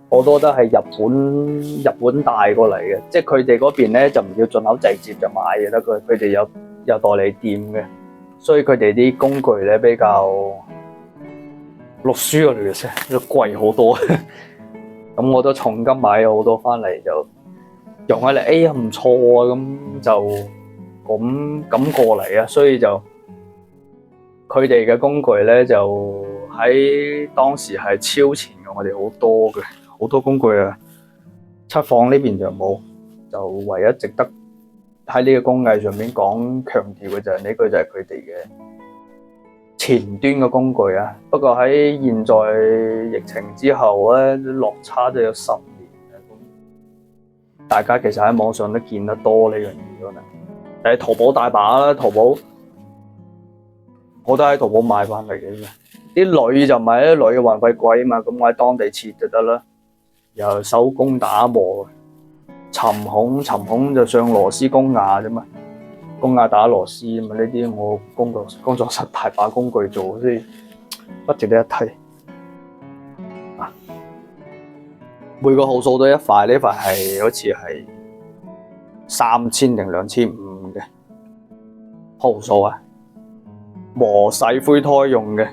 好多都係日本帶過嚟嘅，即係佢哋嗰邊咧就唔要進口直接就買嘅得，佢哋有代理店嘅，所以佢哋啲工具咧比較錄書嗰類嘅啫，都貴好多。咁我都重金買咗好多翻嚟，就用起嚟，哎呀唔錯啊，咁就咁過嚟啊，所以就佢哋嘅工具咧就喺當時係超前嘅我哋好多嘅，好多工具啊，七房呢邊就冇，就唯一值得喺呢個工藝上面講強調嘅就係呢個就係佢哋嘅前端嘅工具啊。不過喺現在疫情之後咧，落差都有10年啦。咁大家其實喺網上都見得多呢樣嘢可能，但係淘寶大把啦，淘寶我都喺淘寶買翻嚟嘅。啲鋁就唔係，啲鋁嘅運費貴啊嘛，咁我喺當地切就得啦，又手工打磨。沉孔就上螺絲公瓦啫嘛，公瓦打螺絲啊嘛，呢啲我工作室大把工具做，所以不值得一提。每個號數都一塊，呢塊係好似係3000定2500嘅號數啊，磨洗灰胎用嘅，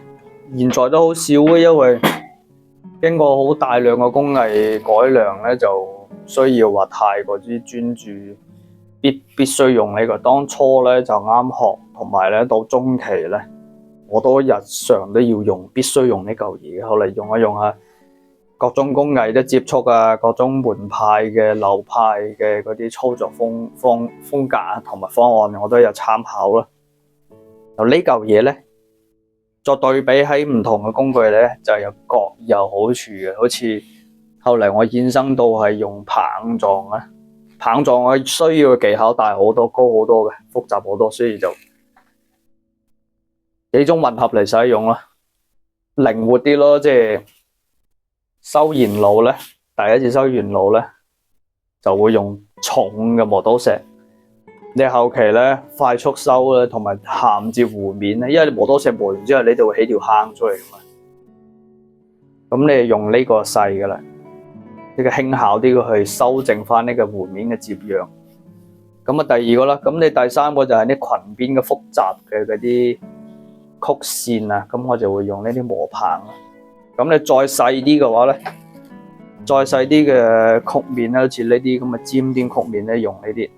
現在都好少嘅，因為經過好大量嘅工藝改良咧就。需要話太過之專注邊必須用呢個。當初咧就啱學，同埋咧到中期咧，我都日常都要用，必須用呢嚿嘢。後嚟用一用下，各種工藝都接觸啊，各種門派嘅流派嘅嗰啲操作風格啊，同埋方案我都有參考啦。就呢嚿嘢咧，再對比喺唔同嘅工具咧，就有各有好處嘅。好似後嚟我衍生到係用棒狀啊，棒狀我需要嘅技巧大好多、高好多嘅，複雜好多，所以就幾種混合嚟使用啦，靈活啲咯。即係修弦路咧，第一次修弦路咧，就會用重嘅磨刀石。你後期咧快速修咧，同埋銜接弧面咧，因為你磨刀石磨完之後，你就會起條坑出嚟㗎嘛。咁你用呢個細㗎啦，呢個輕巧啲嘅去修正翻呢個弧面嘅接壤。咁啊，第二個啦，咁你第三個就係啲裙邊嘅複雜嘅嗰啲曲線啊，咁我就會用呢啲磨棒啦。咁你再細啲嘅話咧，再細啲嘅曲面咧，好似呢啲咁嘅尖端曲面咧，用呢啲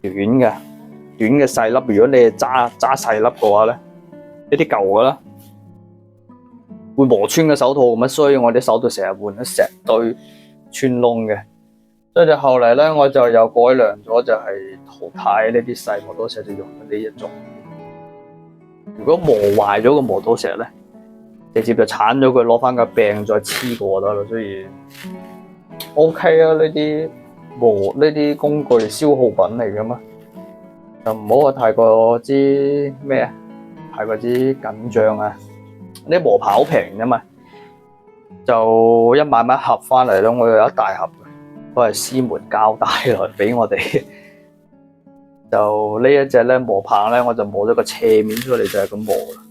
短嘅細粒。如果你係揸細粒嘅話咧，呢啲舊嘅啦，會磨穿嘅手套咁啊，所以我啲手套成日換咗成堆穿窿嘅。所以就後嚟咧，我就又改良咗，就係淘汰呢啲細磨刀石，就用呢一種。如果磨壞咗個磨刀石咧，直接就鏟咗佢，攞翻個柄再黐過得啦。所以 OK 啊，呢啲工具消耗品嚟噶嘛，就唔好話太過之咩啊，太過之緊張啊。呢磨棒好平啫嘛，就一買一盒翻嚟咯。我有一大盒，都係師門交帶來俾我哋。就呢一隻咧磨棒咧，我就磨咗個斜面出嚟，就係咁磨啦。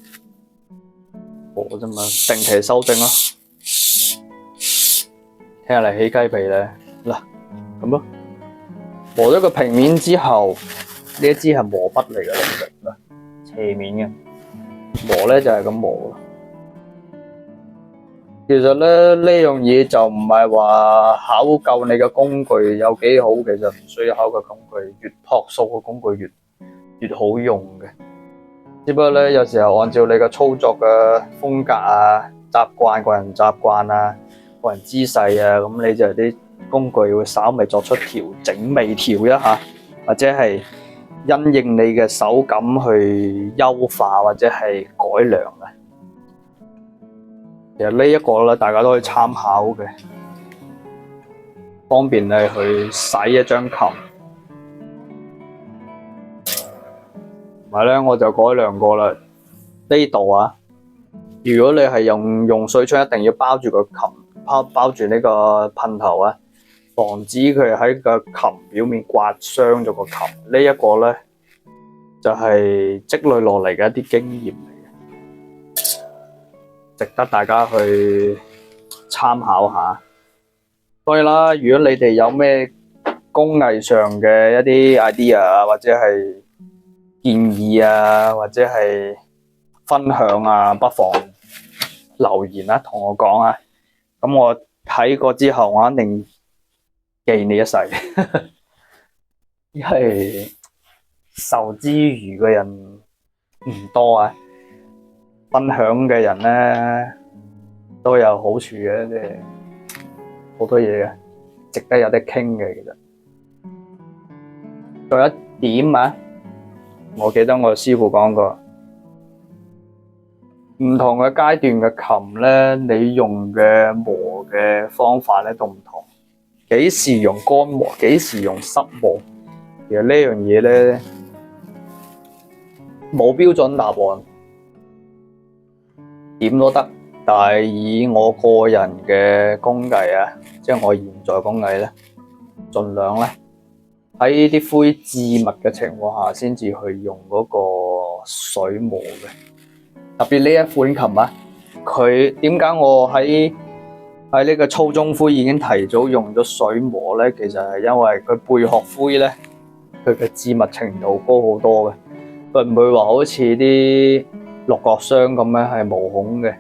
磨啫嘛，定期修正咯。聽下嚟起雞皮咧，嗱咁咯。磨咗個平面之後，呢一支係磨筆嚟嘅，其實嗱斜面嘅磨咧就係咁磨咯。其實咧呢樣嘢就唔係話考究你嘅工具有幾好，其實唔需要考究工具，越樸素嘅工具越好用嘅。只不過咧有時候按照你嘅操作嘅風格啊、習慣、個人習慣啊、個人姿勢啊，咁你就啲工具會稍微作出調整、微調一下，或者係因應你嘅手感去優化或者係改良嘅。其實呢一個咧，大家都可以參考嘅，方便你去洗一張琴。同埋咧，我就改良過啦。呢度啊，如果你係用水槍，一定要包住個琴，包住呢個噴頭啊，防止佢喺個琴表面刮傷咗個琴。呢一個咧，就係積累落嚟嘅一啲經驗。值得大家去參考下。當然啦，如果你哋有咩工藝上嘅一啲 idea 啊，或者係建議啊，或者係分享啊，不妨留言啦，同我講啊。咁我睇過之後，我肯定記你一世，因為受之餘嘅人唔多啊。分享嘅人咧都有好處嘅，即係好多嘢嘅，值得有得傾嘅。其實仲有一點啊，我記得我師傅講過，唔同嘅階段嘅琴咧，你用嘅磨嘅方法咧都唔同。幾時用乾磨，幾時用濕磨，其實呢樣嘢咧冇標準答案。點都得，但係以我個人嘅工藝啊，即係我現在工藝咧，盡量咧喺啲灰致密嘅情況下，先至去用嗰個水磨嘅。特別呢一款琴啊，佢點解我喺呢個粗中灰已經提早用咗水磨咧？其實係因為佢貝殼灰咧，佢嘅致密程度高好多嘅，佢唔會話好似啲六角箱咁樣係無孔嘅，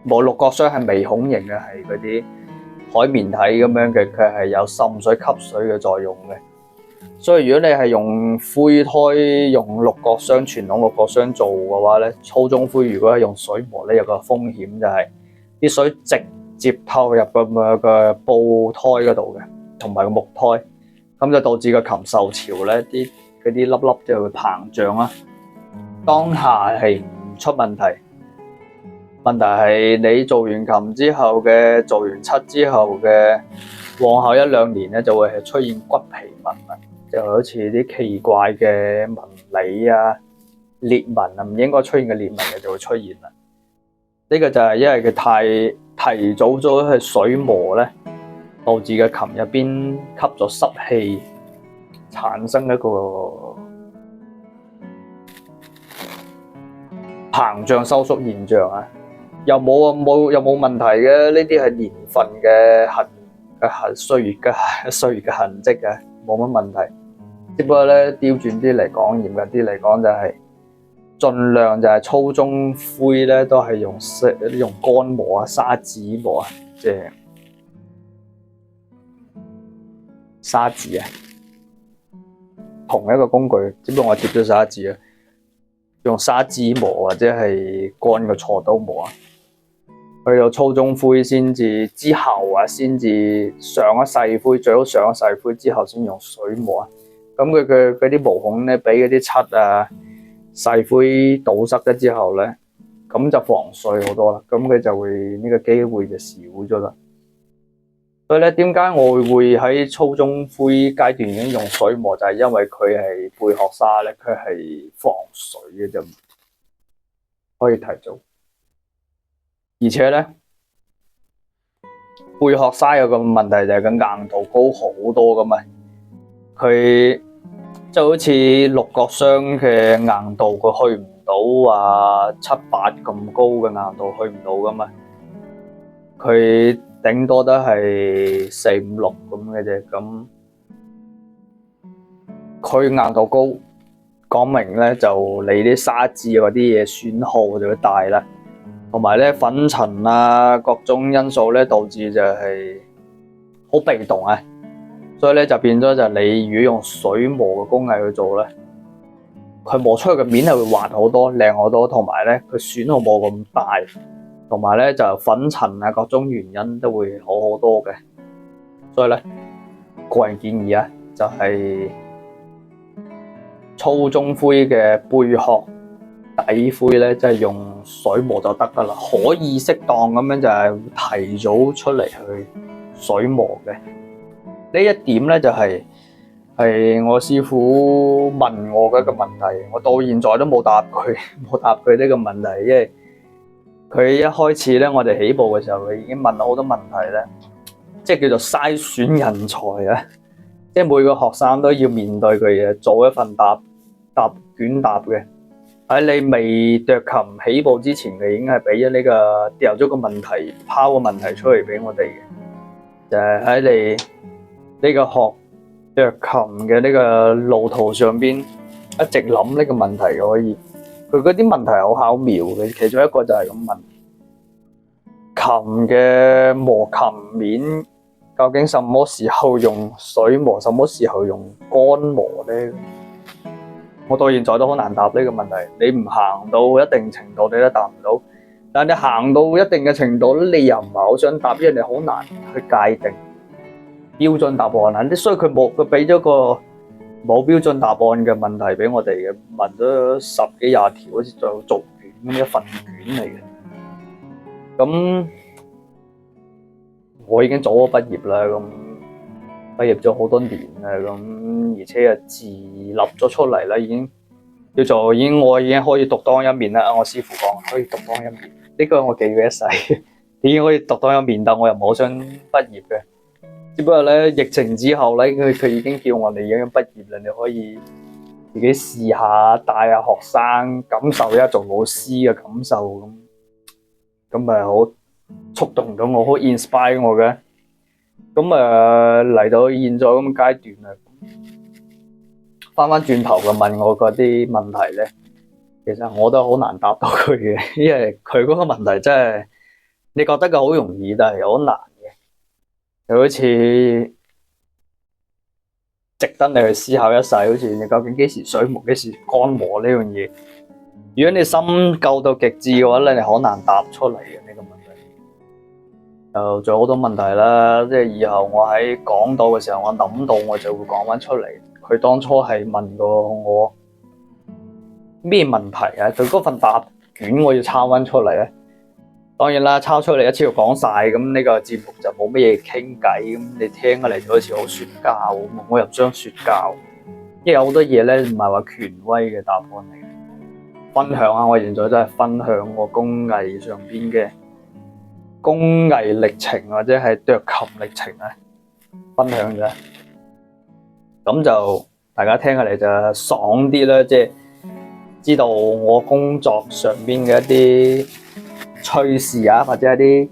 冇六角箱係微孔型嘅，係嗰啲海綿體咁樣嘅，佢係有滲水吸水嘅作用嘅。所以如果你係用灰胎、用六角箱、傳統六角箱做嘅話咧，粗中灰如果係用水磨咧，有個風險就係啲水直接透入個布胎嗰度嘅，同埋個木胎，咁就導致個琴受潮咧，嗰啲粒粒就會膨脹啦。當下係唔出問題，問題係你做完琴之後嘅，做完漆之後嘅，往後1-2年咧就會係出現骨皮紋啦。就好似啲奇怪嘅紋理啊、裂紋啊，唔應該出現嘅裂紋嘅就會出現啦。呢個就係因為佢太提早咗去水磨咧，導致嘅琴入邊吸咗濕氣，產生一個膨脹收縮現象啊。又冇問題嘅，呢啲係年份嘅歲月嘅痕跡嘅，冇乜問題。只不過咧，調轉啲嚟講，嚴格啲嚟講就係盡量就係粗中灰咧，都係用乾磨啊、砂紙磨啊，即係砂紙啊，同一個工具，只不過我貼咗砂紙啊，用砂紙磨或者係乾嘅銼刀磨啊，去到粗中灰先至之後啊，先至上咗細灰，最好上咗細灰之後先用水磨啊。咁佢嗰啲毛孔咧，俾嗰啲漆啊、細灰堵塞咗之後咧，咁就防水好多啦。咁佢就會呢個機會就少咗啦。所以咧，點解我會喺粗中灰階段已經用水磨？就係因為佢係貝殼砂咧，佢係防水嘅，就可以提早。而且咧，貝殼砂有個問題就係個硬度高好多噶嘛。佢就好似六角箱嘅硬度，佢去唔到話7、8咁高嘅硬度，去唔到噶嘛。佢頂多都係4、5、6咁嘅啫。咁佢硬度高，講明咧就你啲砂紙嗰啲嘢損耗就會大啦。同埋咧粉塵啊，各種因素咧導致就係好被動啊。所以咧就變咗就你如果用水磨嘅工藝去做咧，佢磨出去嘅面係會滑好多、靚好多，同埋咧佢損耗冇咁大，同埋咧就粉塵啊各種原因都會好好多嘅。所以咧個人建議啊，就係粗中灰嘅貝殼底灰咧，即係用水磨就得噶啦，可以適當咁樣就係提早出嚟去水磨嘅。呢一點咧就係我師傅問我嘅一個問題，我到現在都冇答佢呢個問題，因為佢一開始咧，我哋起步嘅時候，佢已經問咗好多問題咧，即係叫做篩選人才啊！即係每個學生都要面對佢嘅，做一份卷答嘅。喺你未剁琴起步之前，佢已經係俾咗呢個掉咗個問題，拋個問題出嚟俾我哋嘅，就係喺你呢個學剁琴嘅呢個路途上邊，一直諗呢個問題可以。佢嗰啲問題好巧妙嘅，其中一個就係咁問：琴嘅磨琴面究竟什麼時候用水磨，什麼時候用乾磨咧？我到現在都好難答呢個問題。你唔行到一定程度，你都答唔到。但係你行到一定嘅程度咧，你又唔係好想答，因為你好難去界定標準答案啊！所以佢俾咗個冇標準答案嘅問題俾我哋嘅，問咗10幾20條，好似做卷咁一份卷嚟嘅。咁我已經早咗畢業啦，咁畢業咗好多年啦，咁而且又自立咗出嚟啦，已經我已經可以獨當一面啦。我師傅講可以獨當一面，呢個我記佢一世，已經可以獨當一面，但我又冇想畢業嘅。只不過咧，疫情之後咧，佢已經叫我哋已經畢業啦，你可以自己試下帶下學生，感受一下做老師嘅感受咁咪好觸動到我，好 inspire 我嘅。咁嚟到現在咁嘅階段啦，翻轉頭嘅問我嗰啲問題咧，其實我都好難答到佢嘅，因為佢嗰個問題真係你覺得佢好容易，但係好難。就好似值得你去思考一世。好似你究竟幾時水磨幾時乾磨呢樣嘢？如果你深究到極致嘅話咧，你好難答出嚟嘅呢個問題。仲有好多問題啦，即係以後我喺講到嘅時候，我諗到我就會講翻出嚟。佢當初係問過我咩問題啊？佢嗰份答卷我要抄翻出嚟咧。當然啦，抄出嚟一次就講晒，咁呢個節目就冇乜嘢傾偈，咁你聽起嚟就好似好說教咁。我又唔想說教，因為有好多嘢咧唔係話權威嘅答案嚟嘅。分享下，我現在都係分享我工藝上邊嘅工藝歷程或者係斲琴歷程啊，分享啫。咁就大家聽起嚟就爽啲啦，即係知道我工作上邊嘅一啲趣事啊，或者一啲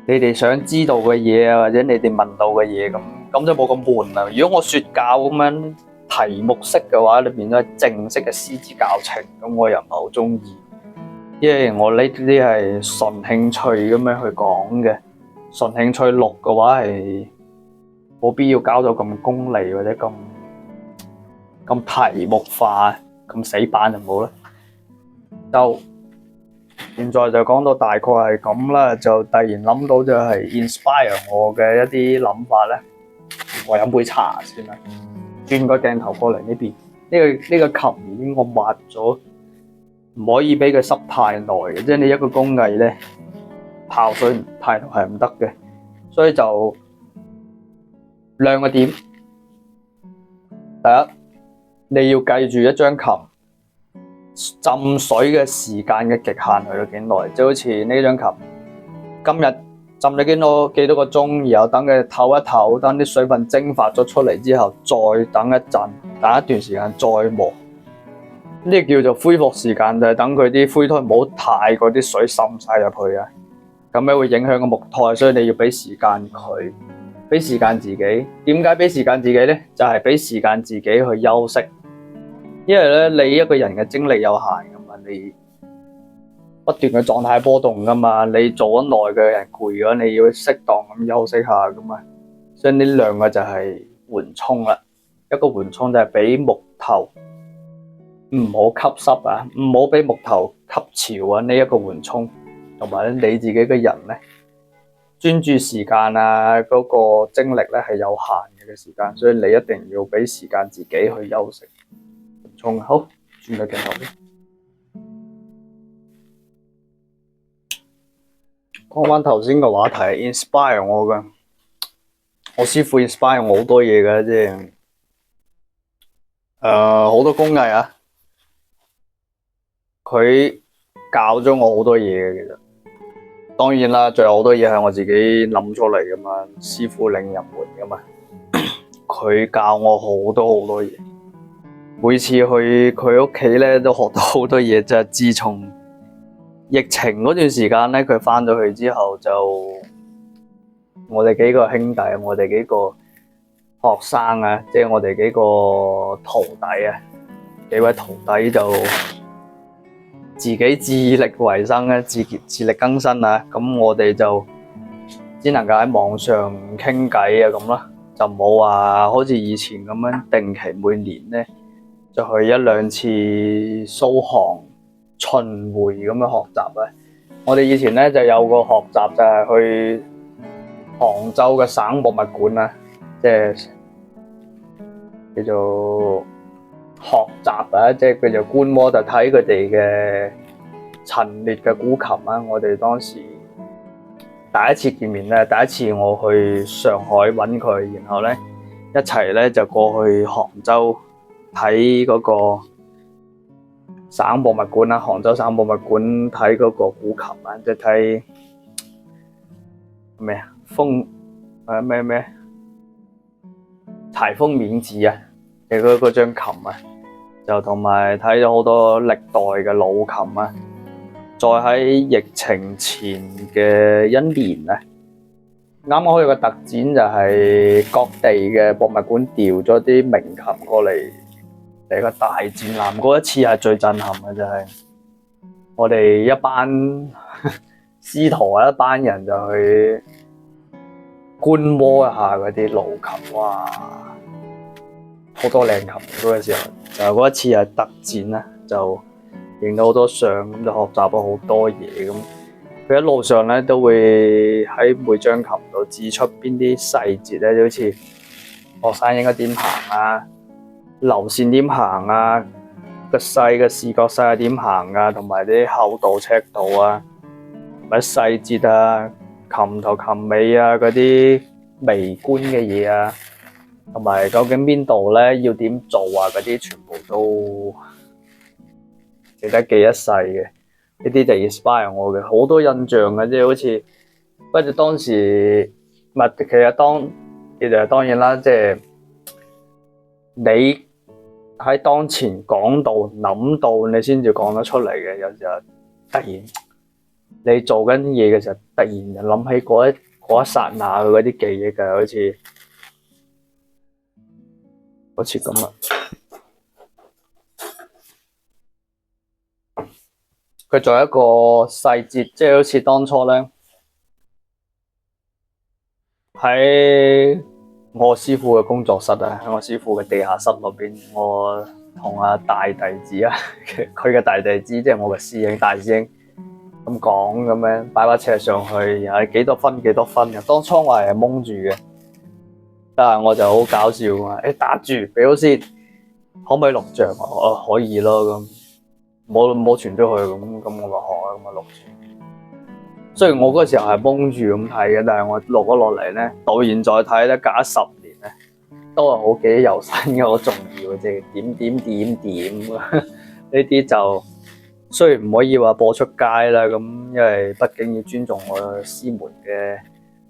你哋想知道嘅嘢啊，或者你哋問到嘅嘢，咁就冇咁悶啦。如果我說教咁樣題目式嘅話，裏邊都係正式嘅師資教程，咁我又唔係好中意，因為我呢啲係純興趣咁樣去講嘅。純興趣錄嘅話係冇必要搞到咁功利或者咁題目化，咁死板就冇啦。就現在就講到大概係咁啦，就突然諗到就係 inspire 我嘅一啲諗法咧。我飲杯茶先啦，轉個鏡頭過嚟呢邊。呢個琴已經我抹咗，唔可以俾佢濕太耐嘅，即係你一個工藝咧泡水太耐係唔得嘅，所以就兩個點。第一，你要記住一張琴浸水嘅時間嘅極限去到幾耐，就好似呢張琴今日浸咗幾多個鐘，然後等佢唞一唞，等啲水分蒸發咗出嚟之後，再等一陣，等一段時間再磨。呢個叫做恢復時間，就係等佢啲灰胎唔好太過啲水滲晒入去啊，咁樣會影響個木胎，所以你要俾時間佢，俾時間自己。點解俾時間自己咧？就係俾時間自己去休息。因為咧，你一個人嘅精力有限噶嘛，你不斷嘅狀態波動噶嘛，你做咗耐嘅人攰咗，你要適當咁休息下噶嘛。所以呢兩個就係緩衝啦。一個緩衝就係俾木頭唔好吸濕啊，唔好俾木頭吸潮啊。呢一個緩衝，同埋你自己嘅人咧，專注時間啊，嗰個精力咧係有限嘅時間，所以你一定要俾時間自己去休息。好，轉個鏡頭先。講翻頭先嘅話題，inspire 我嘅，我師傅 inspire 我好多嘢嘅，即係好多工藝啊，佢教咗我好多嘢嘅。其實當然啦，仲有好多嘢係我自己諗出嚟噶嘛，師傅領入門噶嘛，佢教我好多嘢。每次去佢屋企咧，都學到好多嘢。就係自從疫情嗰段時間咧，佢翻咗去之後，就我哋幾個兄弟，我哋幾個學生啊，即係我哋幾個徒弟啊，幾位徒弟就自己自力為生啊，自力更生啊。咁我哋就只能夠喺網上傾偈啊，咁啦，就冇話好似以前咁樣定期每年咧，就去一兩次蘇杭巡迴咁樣學習啊！我哋以前咧就有個學習就係去杭州嘅省博物館啊，即係叫做學習啊，即係叫做觀摩，就睇佢哋嘅陳列嘅古琴啊！我哋當時第一次見面咧，第一次我去上海揾佢，然後咧一齊咧就過去杭州睇嗰個省博物館啦，杭州省博物館睇嗰個古琴啊，即係睇咩啊？咩柴鋒免治啊嘅嗰張琴啊，就同埋睇咗好多歷代嘅老琴啊。再喺疫情前嘅一年啊，啱啱開個特展，就係各地嘅博物館調咗啲名琴過嚟嚟個大展覽。嗰一次係最震撼嘅，就係我哋一班師徒一班人就去觀摩一下嗰啲老琴，哇！好多靚琴嗰個時候，就嗰一次係特展啦，就影到好多相，咁就學習咗好多嘢咁。佢一路上咧都會喺每張琴度指出邊啲細節咧，就好似學生應該點行啊，流線點行啊，個細嘅視覺細係點行啊，同埋啲厚度尺度啊，同埋細節啊，琴頭琴尾啊嗰啲微觀嘅嘢啊，同埋究竟邊度咧要點做啊嗰啲，全部都值得記一世嘅。呢啲就 inspire 我嘅，好多印象嘅，即係好似，不過當時唔係，其實當然啦，即係你喺當前講到諗到，你先至講得出嚟嘅。有時候突然你做緊嘢嘅時候，突然就諗起嗰一剎那嘅嗰啲記憶嘅，好似咁啊。佢仲有一個細節，即係好似當初咧喺我師傅嘅工作室啊，喺我師傅嘅地下室入邊，我同阿大弟子啊，佢嘅大弟子即係我嘅師兄大師兄咁講咁樣，擺把尺上去，又係幾多分嘅。當初我係蒙住嘅，但係我就好搞笑啊！打住，俾好先，可唔可以錄像啊？我可以咯咁。冇傳出去咁我咪學啊，咁咪錄住。雖然我嗰個時候係蒙住咁睇嘅，但係我錄咗落嚟咧，到現在睇咧，隔咗10年咧，都係好記憶猶新嘅，好重要嘅啫。點呢啲就雖然唔可以話播出街啦，咁因為畢竟要尊重我師門嘅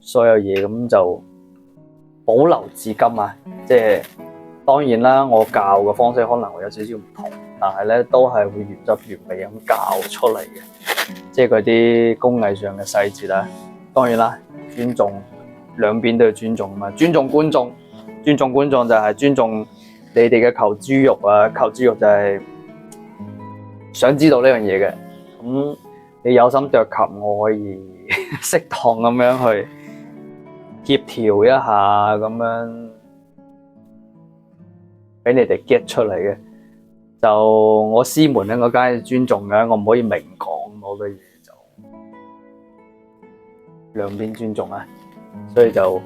所有嘢，咁就保留至今啊。即係當然啦，我教嘅方式可能會有少少唔同。但係咧，都係會原汁原味咁教出嚟嘅，即係嗰啲工藝上嘅細節啦。當然啦，尊重兩邊都要尊重啊嘛。尊重觀眾就係尊重你哋嘅求豬肉啊！求豬肉就係想知道呢樣嘢嘅。咁你有心剁琴，我可以適當咁樣去協調一下，咁樣俾你哋 get 出嚟嘅。就我師門咧，我梗係尊重嘅，我唔可以明講好多嘢，就兩邊尊重啊。所以就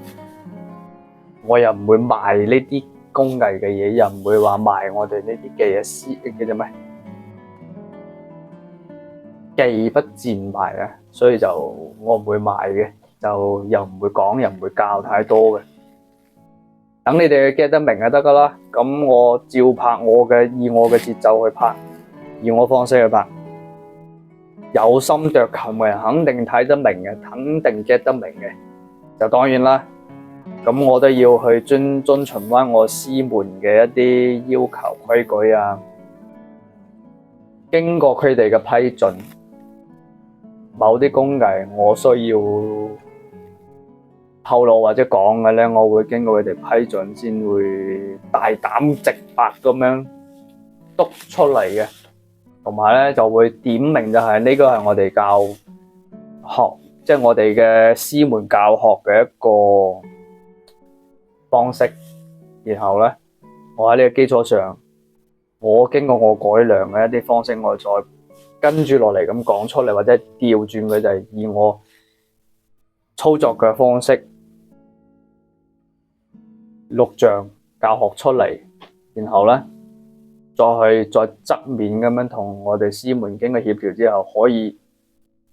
我又唔會賣呢啲工藝嘅嘢，又唔會話賣我哋呢啲嘅嘢叫做咩？技不賤賣啊，所以就我唔會賣嘅，就又唔會講，又唔會教太多嘅。等你哋 get 得明就得噶啦，咁我照拍以我嘅節奏去拍，以我方式去拍。有心剁琴嘅人肯定睇得明嘅，肯定 get 得明嘅。就當然啦，咁我都要去遵循翻我師門嘅一啲要求規矩啊。經過佢哋嘅批准，某啲工藝我需要透露或者講嘅咧，我會經過佢哋批准先會大膽直白咁樣督出嚟嘅，同埋咧就會點明就係呢個係我哋教學，即係我哋嘅師門教學嘅一個方式。然後咧，我喺呢個基礎上，我經過我改良嘅一啲方式，我再跟住落嚟咁講出嚟，或者調轉佢就係以我操作嘅方式錄像教學出嚟，然後咧再側面咁樣同我哋師門經過協調之後，可以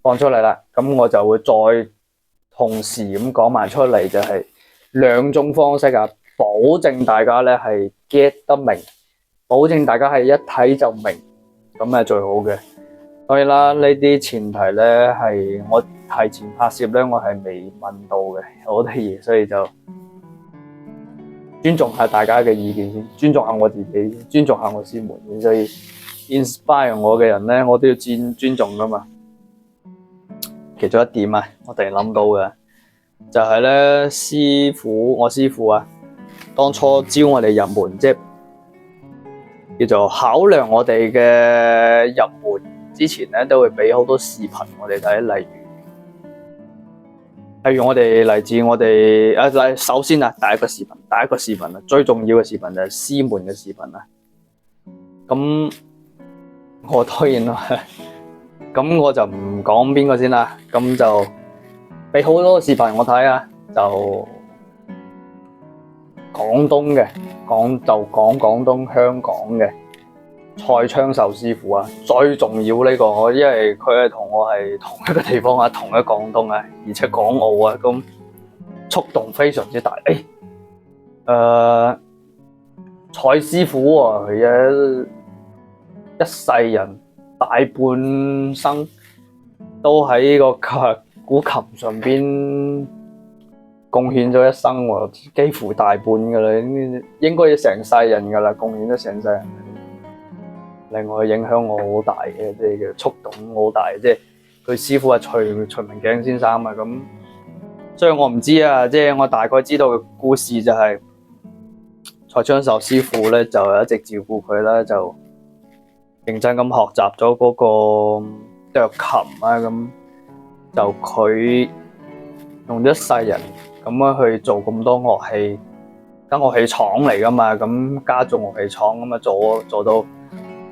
放出嚟啦。咁我就會再同時咁講埋出嚟，就係兩種方式啊，保證大家咧係 get 得明，保證大家係一睇就明，咁係最好嘅。當然啦，呢啲前提咧係我提前拍攝咧，我係未問到嘅好多嘢，所以就尊重下大家嘅意見先，尊重下我自己，尊重下我師門。所以 inspire 我嘅人咧，我都要尊重噶嘛。其中一點啊，我突然諗到嘅就係咧，我師傅啊，當初招我哋入門，即係叫做考量我哋嘅入門之前咧，都會俾好多視頻我哋睇，例例如我哋嚟自我哋首先啊，第一個視頻啊，最重要嘅視頻就係師門嘅視頻啊。咁我當然啦，咁我就唔講邊個先啦，咁就俾好多視頻我睇啊，就廣東嘅，講廣東香港嘅蔡昌壽師傅啊，最重要呢個，因為佢係同我係同一個地方啊，同一廣東啊，而且港澳啊，咁觸動非常之大。蔡師傅啊，佢一世人大半生都喺個古琴上邊貢獻咗一生喎，幾乎大半噶啦，應該要成世人噶啦，貢獻咗成世人。另外影響我好大嘅，即係觸動好大，即係佢師傅係徐文鏡先生啊，咁所以我唔知啊，即係我大概知道嘅故事就係蔡昌壽師傅咧就一直照顧佢啦，就認真咁學習咗嗰個斲琴啊，咁就佢用咗一世人咁樣去做咁多樂器，間樂器廠嚟噶嘛，咁家族樂器廠咁啊做到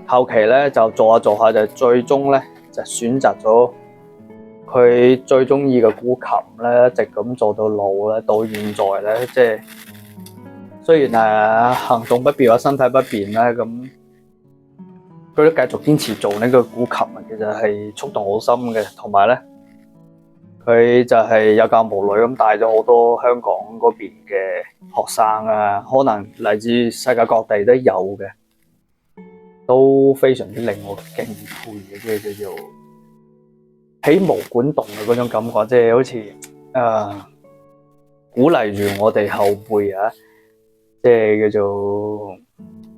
後期咧就做下做下就最終咧就選擇咗佢最中意嘅古琴咧，一直咁做到老咧，到現在咧即係雖然行動不便或身體不便咧，咁佢都繼續堅持做呢個古琴啊，其實係觸動好深嘅，同埋咧佢就係有教無類咁帶咗好多香港嗰邊嘅學生啊，可能嚟自世界各地都有嘅。都非常之令我敬佩嘅，即係叫做起毛管動嘅嗰種感覺，即係好似鼓勵住我哋後輩啊，即係叫做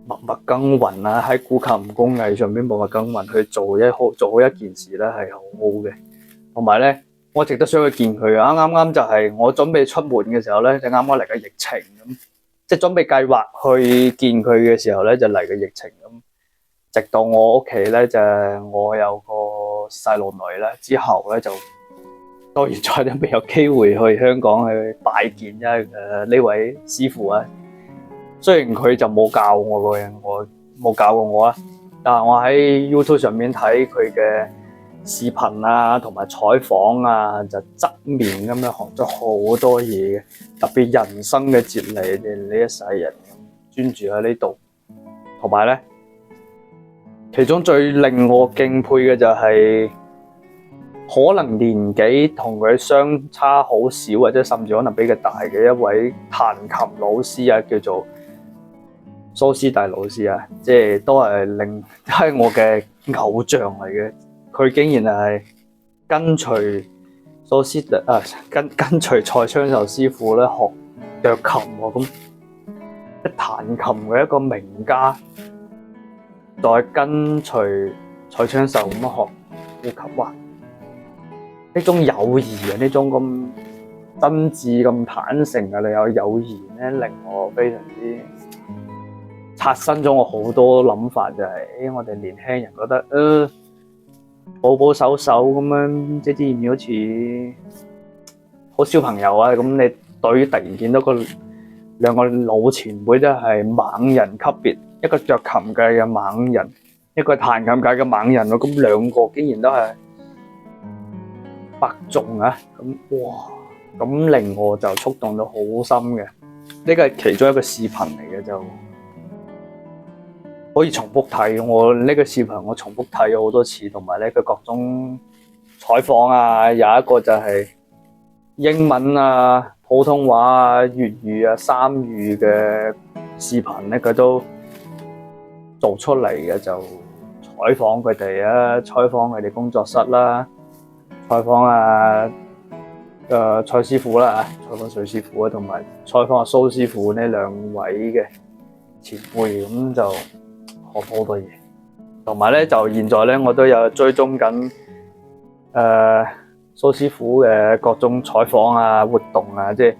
默默耕耘啊，喺古琴工藝上邊默默耕耘去做好一件事咧，係好好嘅。同埋咧，我一直都想去見佢啊！啱就係我準備出門嘅時候咧，就啱嚟個疫情咁，即係準備計劃去見佢嘅時候咧，就嚟個疫情咁。直到我屋企咧，就我有個細路女啦，之後咧就到現在都未有機會去香港去拜見呢位師傅啊。雖然佢就冇教我個人，我冇教過我啦，但係我喺 YouTube 上面睇佢嘅視頻啊，同埋採訪啊，就側面咁樣學咗好多嘢嘅，特別人生嘅哲理，你呢一世人咁專注喺呢度，同埋咧。其中最令我敬佩嘅就係，可能年紀同佢相差好少，或者甚至可能比佢大嘅一位彈琴老師啊，叫做蘇師弟老師啊，即係都係我嘅偶像嚟嘅。佢竟然係跟隨蘇師弟跟隨蔡昌壽師傅咧學斲琴喎，咁一彈琴嘅一個名家。再跟隨蔡昌壽咁樣學古琴，哇！呢種友誼啊，呢種咁真摯、咁坦誠嘅你有友誼咧，令我非常之刷新咗我好多諗法，就係我哋年輕人覺得保守咁樣，即係好似好小朋友啊咁。你對於突然見到兩個老前輩都係猛人級別。一個斲琴界嘅猛人，一個彈琴界嘅猛人咯，咁兩個竟然都係伯仲啊！咁哇，咁令我就觸動到好深嘅。呢個係其中一個視頻嚟嘅，就可以重複睇。我呢個視頻我重複睇咗好多次，同埋咧佢各種採訪啊，有一個就係英文啊、普通話啊、粵語啊三語嘅視頻咧，佢都做出嚟嘅，就採訪佢哋啊，採訪佢哋工作室啦，採訪蔡師傅啦，採訪徐師傅啊，同埋採訪蘇師傅呢兩位嘅前輩，咁就學好多嘢。同埋咧，就現在咧，我都有追蹤緊蘇師傅嘅各種採訪啊、活動啊，即係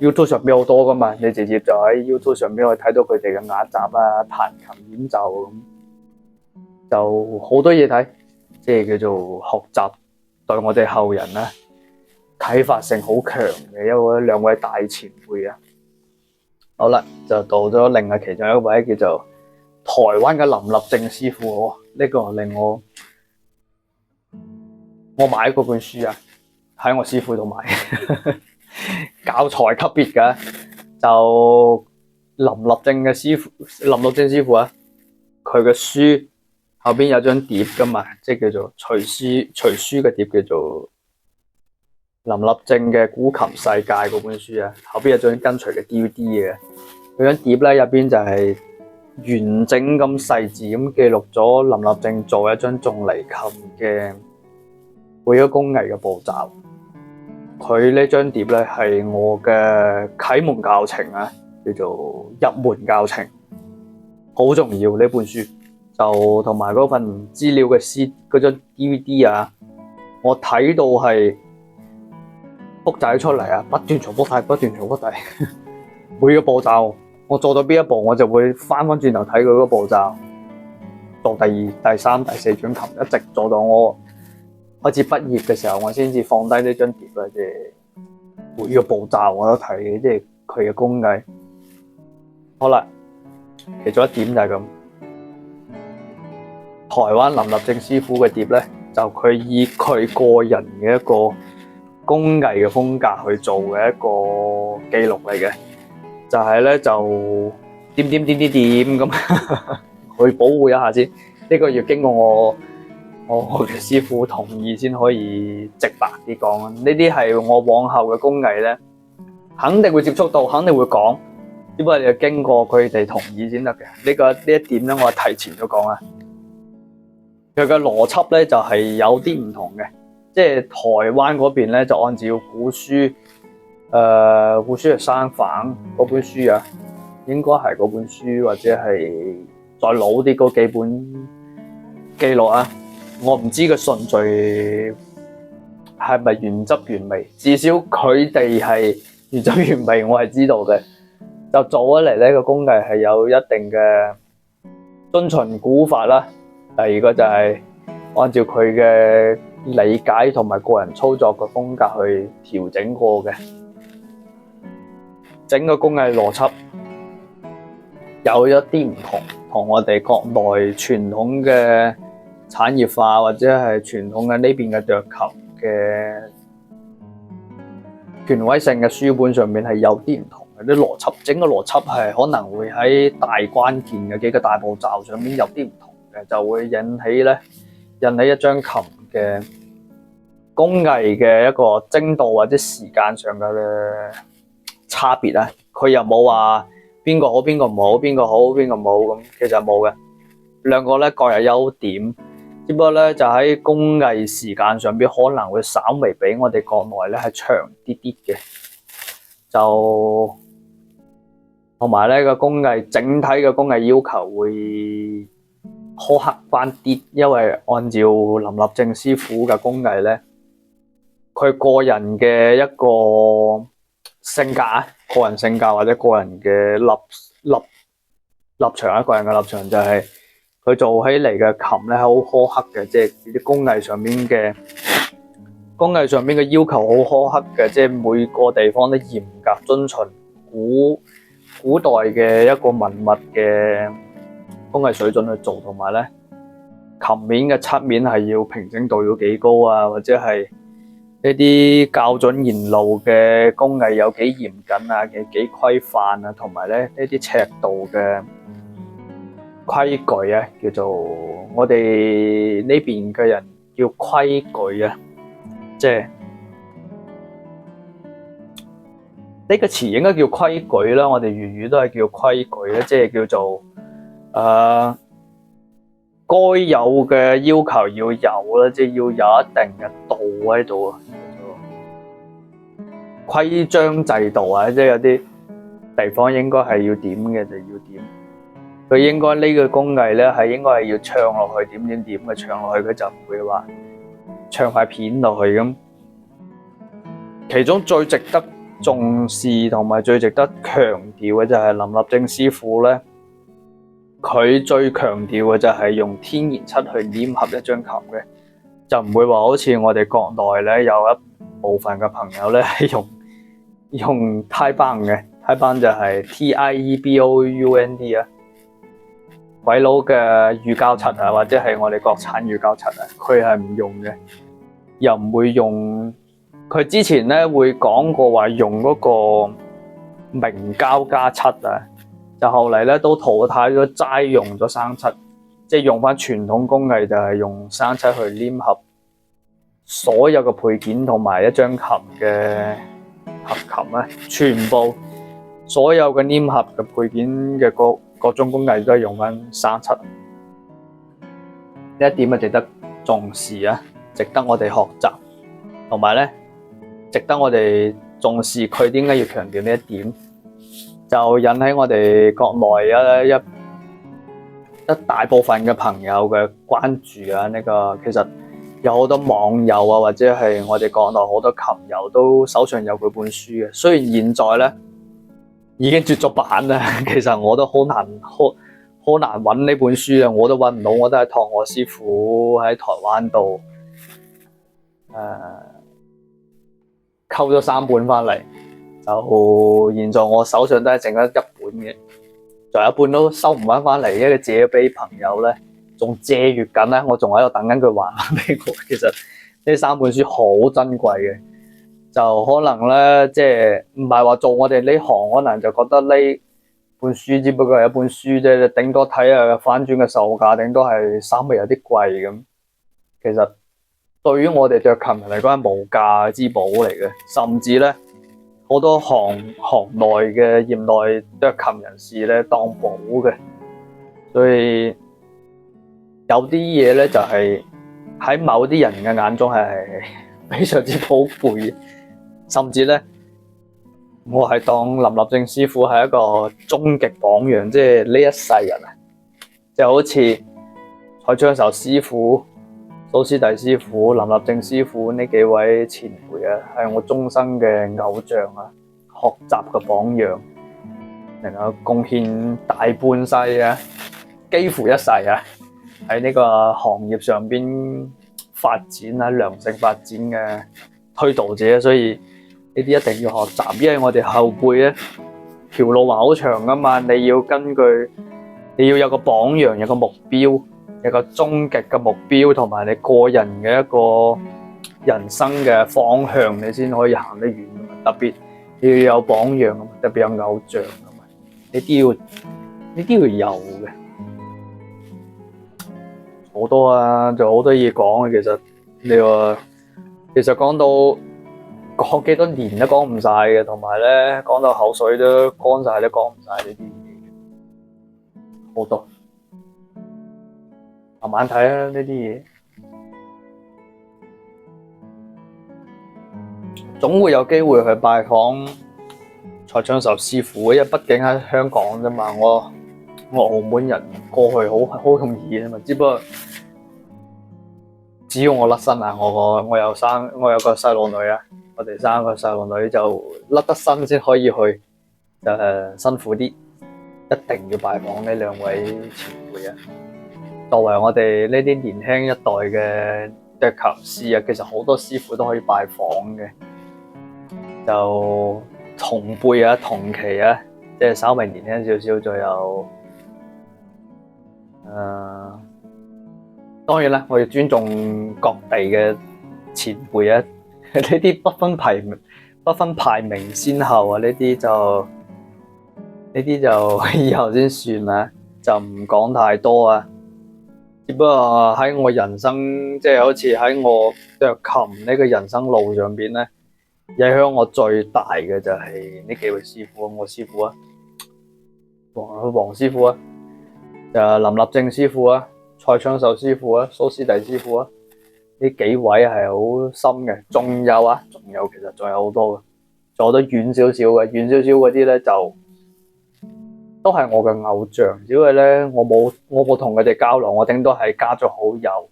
YouTube 上邊好多噶嘛，你直接就喺 YouTube 上邊可以睇到佢哋嘅雅集啊、彈琴演奏咁，就好多嘢睇，即係叫做學習對我哋後人啦啟發性好強嘅兩位大前輩啊。好啦，就到咗另外其中一位叫做台灣嘅林立正師傅，呢個令我買嗰本書啊，喺我師傅度買教材級別嘅，就林立正師傅啊，佢嘅書後邊有張碟噶嘛，即係叫做隨書嘅碟，叫做林立正嘅古琴世界嗰本書啊，後邊有張跟隨嘅 DVD 嘅，佢張碟咧入邊就係完整咁細緻咁記錄咗林立正做一張頌離琴嘅每個工藝嘅步驟。佢呢張碟咧係我嘅啟蒙教程啊，叫做入門教程，好重要呢本書。就同埋嗰份資料嘅嗰張 DVD 啊，我睇到係複製出嚟啊，不斷重複睇，每個步驟我做到邊一步，我就會翻轉頭睇佢嗰個步驟，做第二、第三、第四張琴，一直做到我開始畢業嘅時候，我先至放低呢張碟啦。即係每個步驟我都睇，即係佢嘅工藝。好啦，其中一點就係咁。台灣林立正師傅嘅碟咧，就佢以佢個人嘅一個工藝嘅風格去做嘅一個記錄嚟嘅，就係咧就點咁去保護一下先。呢個要經過我嘅師傅同意先可以直白啲講。呢啲係我往後嘅工藝咧，肯定會接觸到，肯定會講，只不過你要經過佢哋同意先得嘅。呢一點咧，我提前咗講啊。佢嘅邏輯咧就係有啲唔同嘅，即係台灣嗰邊咧就按照古書，古書係生反嗰本書啊，應該係嗰本書或者係再老啲嗰幾本記錄啊，我唔知個順序係咪原汁原味，至少佢哋係原汁原味，我係知道嘅。就做咗嚟呢個工藝係有一定嘅遵循古法啦。第二個就係按照佢嘅理解同埋個人操作嘅風格去調整過嘅，整個工藝邏輯有一啲唔同，同我哋國內傳統嘅產業化或者係傳統嘅呢邊嘅斲琴嘅權威性嘅書本上面係有啲唔同嘅，啲邏輯整個邏輯係可能會喺大關鍵嘅幾個大步驟上面有啲唔同。就會引起一張琴嘅工藝嘅一個精度或者時間上嘅差別啊。佢又冇話邊個好邊個唔好，邊個好邊個冇咁，其實冇嘅。兩個咧各有優點，只不過咧就喺工藝時間上邊可能會稍微比我哋國內咧係長啲啲嘅。就同埋咧個工藝整體嘅工藝要求會苛刻翻啲，因為按照林立正師傅嘅工藝咧，佢個人嘅一個性格啊，個人性格或者個人嘅立場啊，個人嘅立場就係佢做起嚟嘅琴咧係好苛刻嘅，即係啲工藝上面嘅要求好苛刻嘅，即係每個地方都嚴格遵循古代嘅一個文物嘅工藝水準去做，同埋咧琴面嘅漆面係要平整度要幾高啊，或者係呢啲校準燃爐嘅工藝有幾嚴謹啊，幾規範啊，同埋咧呢啲尺度嘅規矩啊，叫做我哋呢邊嘅人叫規矩啊，即係呢個詞應該叫規矩啦，我哋粵語都係叫規矩啦，即係叫做該有嘅要求要有啦，即係要有一定嘅度喺度啊，規章制度啊，即係有啲地方應該係要點嘅就要點，佢應該呢個工藝咧係應該係要唱落去點嘅，唱落去佢就唔會話唱塊片落去咁。其中最值得重視同埋最值得強調嘅就係林立正師傅咧。佢最強調嘅就係用天然漆去黏合一張琴嘅，就唔會話好似我哋國內咧有部分嘅朋友咧係用 Tiebound 嘅，Tiebound 就係 Tiebound 啊，鬼佬嘅乳膠漆啊，或者係我哋國產乳膠漆啊，佢係唔用嘅，又唔會用。佢之前咧會講過話用嗰個明膠加漆啊，就後嚟咧都淘汰咗，齋用咗生漆，即係用翻傳統工藝，就係用生漆去黏合所有嘅配件同埋一張琴嘅合琴啊，全部所有嘅黏合嘅配件嘅各種工藝都係用翻生漆，呢一點啊值得重視啊，值得我哋學習，同埋咧值得我哋重視。佢點解要強調呢一點？就引起我哋國內一大部分嘅朋友嘅關注啊！呢個其實有好多網友啊，或者係我哋國內好多琴友都手上有佢本書嘅。雖然現在咧已經絕咗版啦，其實我都好難揾呢本書啊，我都揾唔到，我都係託我師傅喺台灣度溝咗3本翻嚟。就現在我手上都係剩咗1本嘅，仲有1本都收唔翻嚟，因為借咗俾朋友咧，仲借閱緊咧，我仲喺度等緊佢還翻俾我。其實呢3本書好珍貴嘅，就可能咧，即係唔係話做我哋呢行，可能就覺得呢本書只不過係一本書啫，頂多睇下翻轉嘅售價，頂多係稍微有啲貴咁。其實對於我哋着琴人嚟講係無價之寶嚟嘅，甚至咧。好多行內嘅業內斲琴人士咧當寶嘅，所以有啲嘢咧就係喺某啲人嘅眼中係非常之寶貴嘅，甚至咧我係當林立正師傅係一個終極榜樣，即係呢一世人啊，就好似蔡昌壽師傅、蘇師弟師傅、林立正師傅呢幾位前輩啊，係我終生嘅偶像啊，學習嘅榜樣，能夠貢獻大半世啊，幾乎一世啊，喺呢個行業上邊發展啊，良性發展嘅推導者，所以呢啲一定要學習，因為我哋後輩咧條路還好長噶嘛，你要有個榜樣，有個目標。有個終極嘅目標同埋你個人嘅一個人生嘅方向，你先可以行得遠。特別你要有榜樣，特別有偶像，呢啲要有嘅。好多啊，就好多嘢講啊。其實你話，其實講幾多年都講唔晒嘅，同埋咧講到口水都乾晒，都講唔晒呢啲嘢，好多。慢慢睇啊，呢啲嘢總會有機會去拜訪蔡昌壽師傅，因為畢竟喺香港啫嘛。我澳門人過去好容易啊嘛，只不過只要我甩身啊，我有個細路女啊，我哋生個細路女就甩得身先可以去，就辛苦啲，一定要拜訪呢2位前輩啊。作為我哋呢啲年輕一代嘅斲琴師啊，其實好多師傅都可以拜訪嘅，就同輩啊、同期啊，即係稍微年輕少少，仲有當然啦，我要尊重各地嘅前輩啊，呢啲不分排名先後啊，呢啲就以後先算啦，就唔講太多啊。只不過喺我人生，即係好似喺我斲琴呢個人生路上邊咧，影響我最大嘅就係呢幾位師傅啊，我師傅啊，黃師傅啊，就林立正師傅啊，蔡昌壽師傅啊，蘇師弟師傅啊，呢幾位係好深嘅。仲有其實仲有好多嘅，做得遠少少嗰啲咧就都係我嘅偶像，只係咧我冇同佢哋交流，我頂多係加咗好友，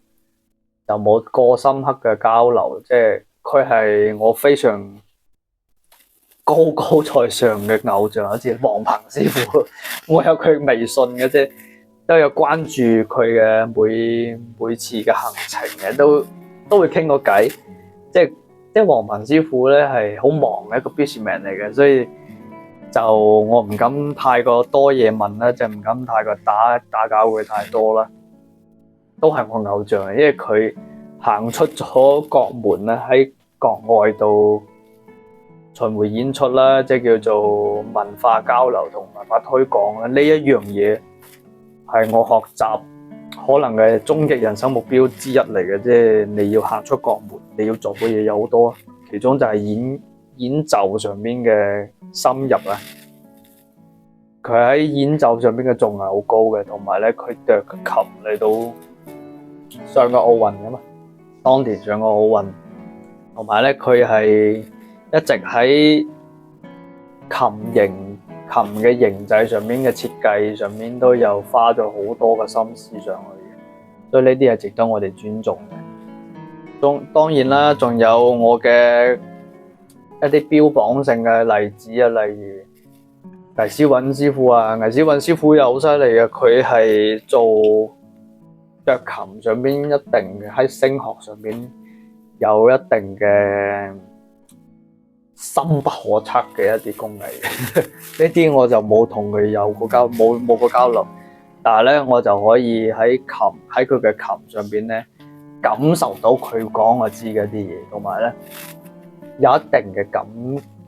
就冇過深刻嘅交流。即係佢係我非常高在上嘅偶像，好似黃鵬師傅，我有佢微信嘅啫，都有關注佢嘅每次嘅行程嘅，都會傾個偈。即係即係黃文師傅咧係好忙嘅一個 businessman 嚟嘅，所以就我唔敢太過多嘢問啦，就唔敢太過打攪佢太多啦。都係我偶像，因為佢行出咗國門啦，喺國外度巡迴演出啦，即係叫做文化交流同文化推廣啦。呢一樣嘢係我學習可能嘅終極人生目標之一嚟嘅，即係你要行出國門，你要做嘅嘢有好多，其中就係演奏上面嘅深入啊。佢喺演奏上邊嘅造詣好高嘅，同埋咧佢對琴嚟到上過奧運噶嘛，當年上過奧運，同埋咧佢係一直喺琴嘅形制上面嘅設計上面都有花咗好多嘅心思上去嘅，所以呢啲係值得我哋尊重嘅。當然啦，仲有我嘅一啲標榜性嘅例子啊，例如倪思韻師傅啊，倪思韻師傅又好犀利嘅，佢係做腳琴上邊一定嘅，喺聲學上邊有一定嘅深不可測嘅一啲工藝，呢啲我就冇同佢有過冇過交流，但係咧我就可以喺佢嘅琴上邊咧感受到佢講我知嘅啲嘢，同埋咧有一定嘅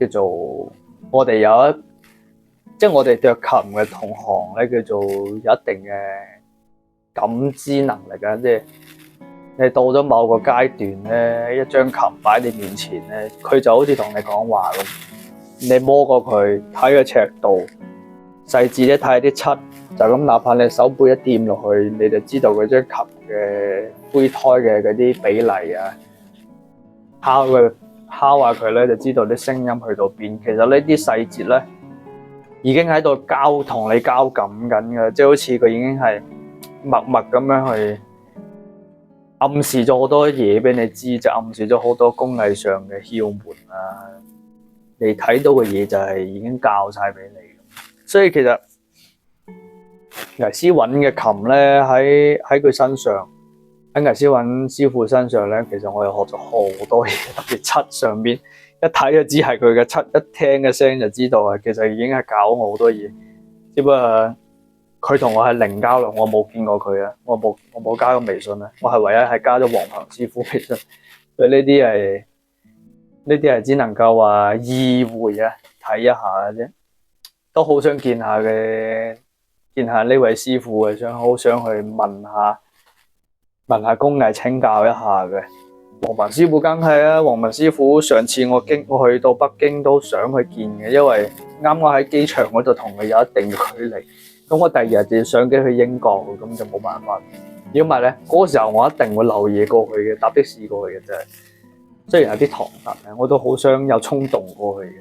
叫做我哋即係我哋對琴嘅同行咧叫做有一定嘅感知能力啊，即係你到咗某個階段咧，一張琴擺喺你面前咧，佢就好似同你講話咁。你摸過佢，睇個尺度，細緻啲睇啲漆，就咁哪怕你手背一掂落去，你就知道嗰張琴嘅胚胎嘅嗰啲比例啊，敲下佢咧，就知道啲聲音去到邊。其實呢啲細節咧，已經喺度同你交感緊嘅，即係好似佢已經係默默咁樣去暗示咗好多嘢俾你知，就暗示咗好多工藝上嘅竅門啊！你睇到嘅嘢就係已經教晒俾你。所以其實倪思韻嘅琴咧，喺佢身上，喺倪思韻師傅身上咧，其實我又學咗好多嘢，特別漆上邊一睇就知係佢嘅漆，一聽嘅聲就知道啊！其實已經係教我好多嘢，只不過佢同我係零交流，我冇見過佢啊，我冇加過微信啊，我係唯一係加咗黃鵬師傅微信，所以呢啲係只能夠話意會啊，睇一下嘅啫，都好想見下呢位師傅嘅，好想去問下工藝請教一下嘅。黃文師傅梗係啊，黃文師傅上次我去到北京都想去見嘅，因為啱我喺機場嗰度同佢有一定嘅距離，咁我第二日就要上機去英國，咁就冇辦法。如果唔係咧，嗰個時候我一定會漏夜過去嘅，搭的士過去嘅啫。雖然有啲唐突，我都好想有衝動過去嘅。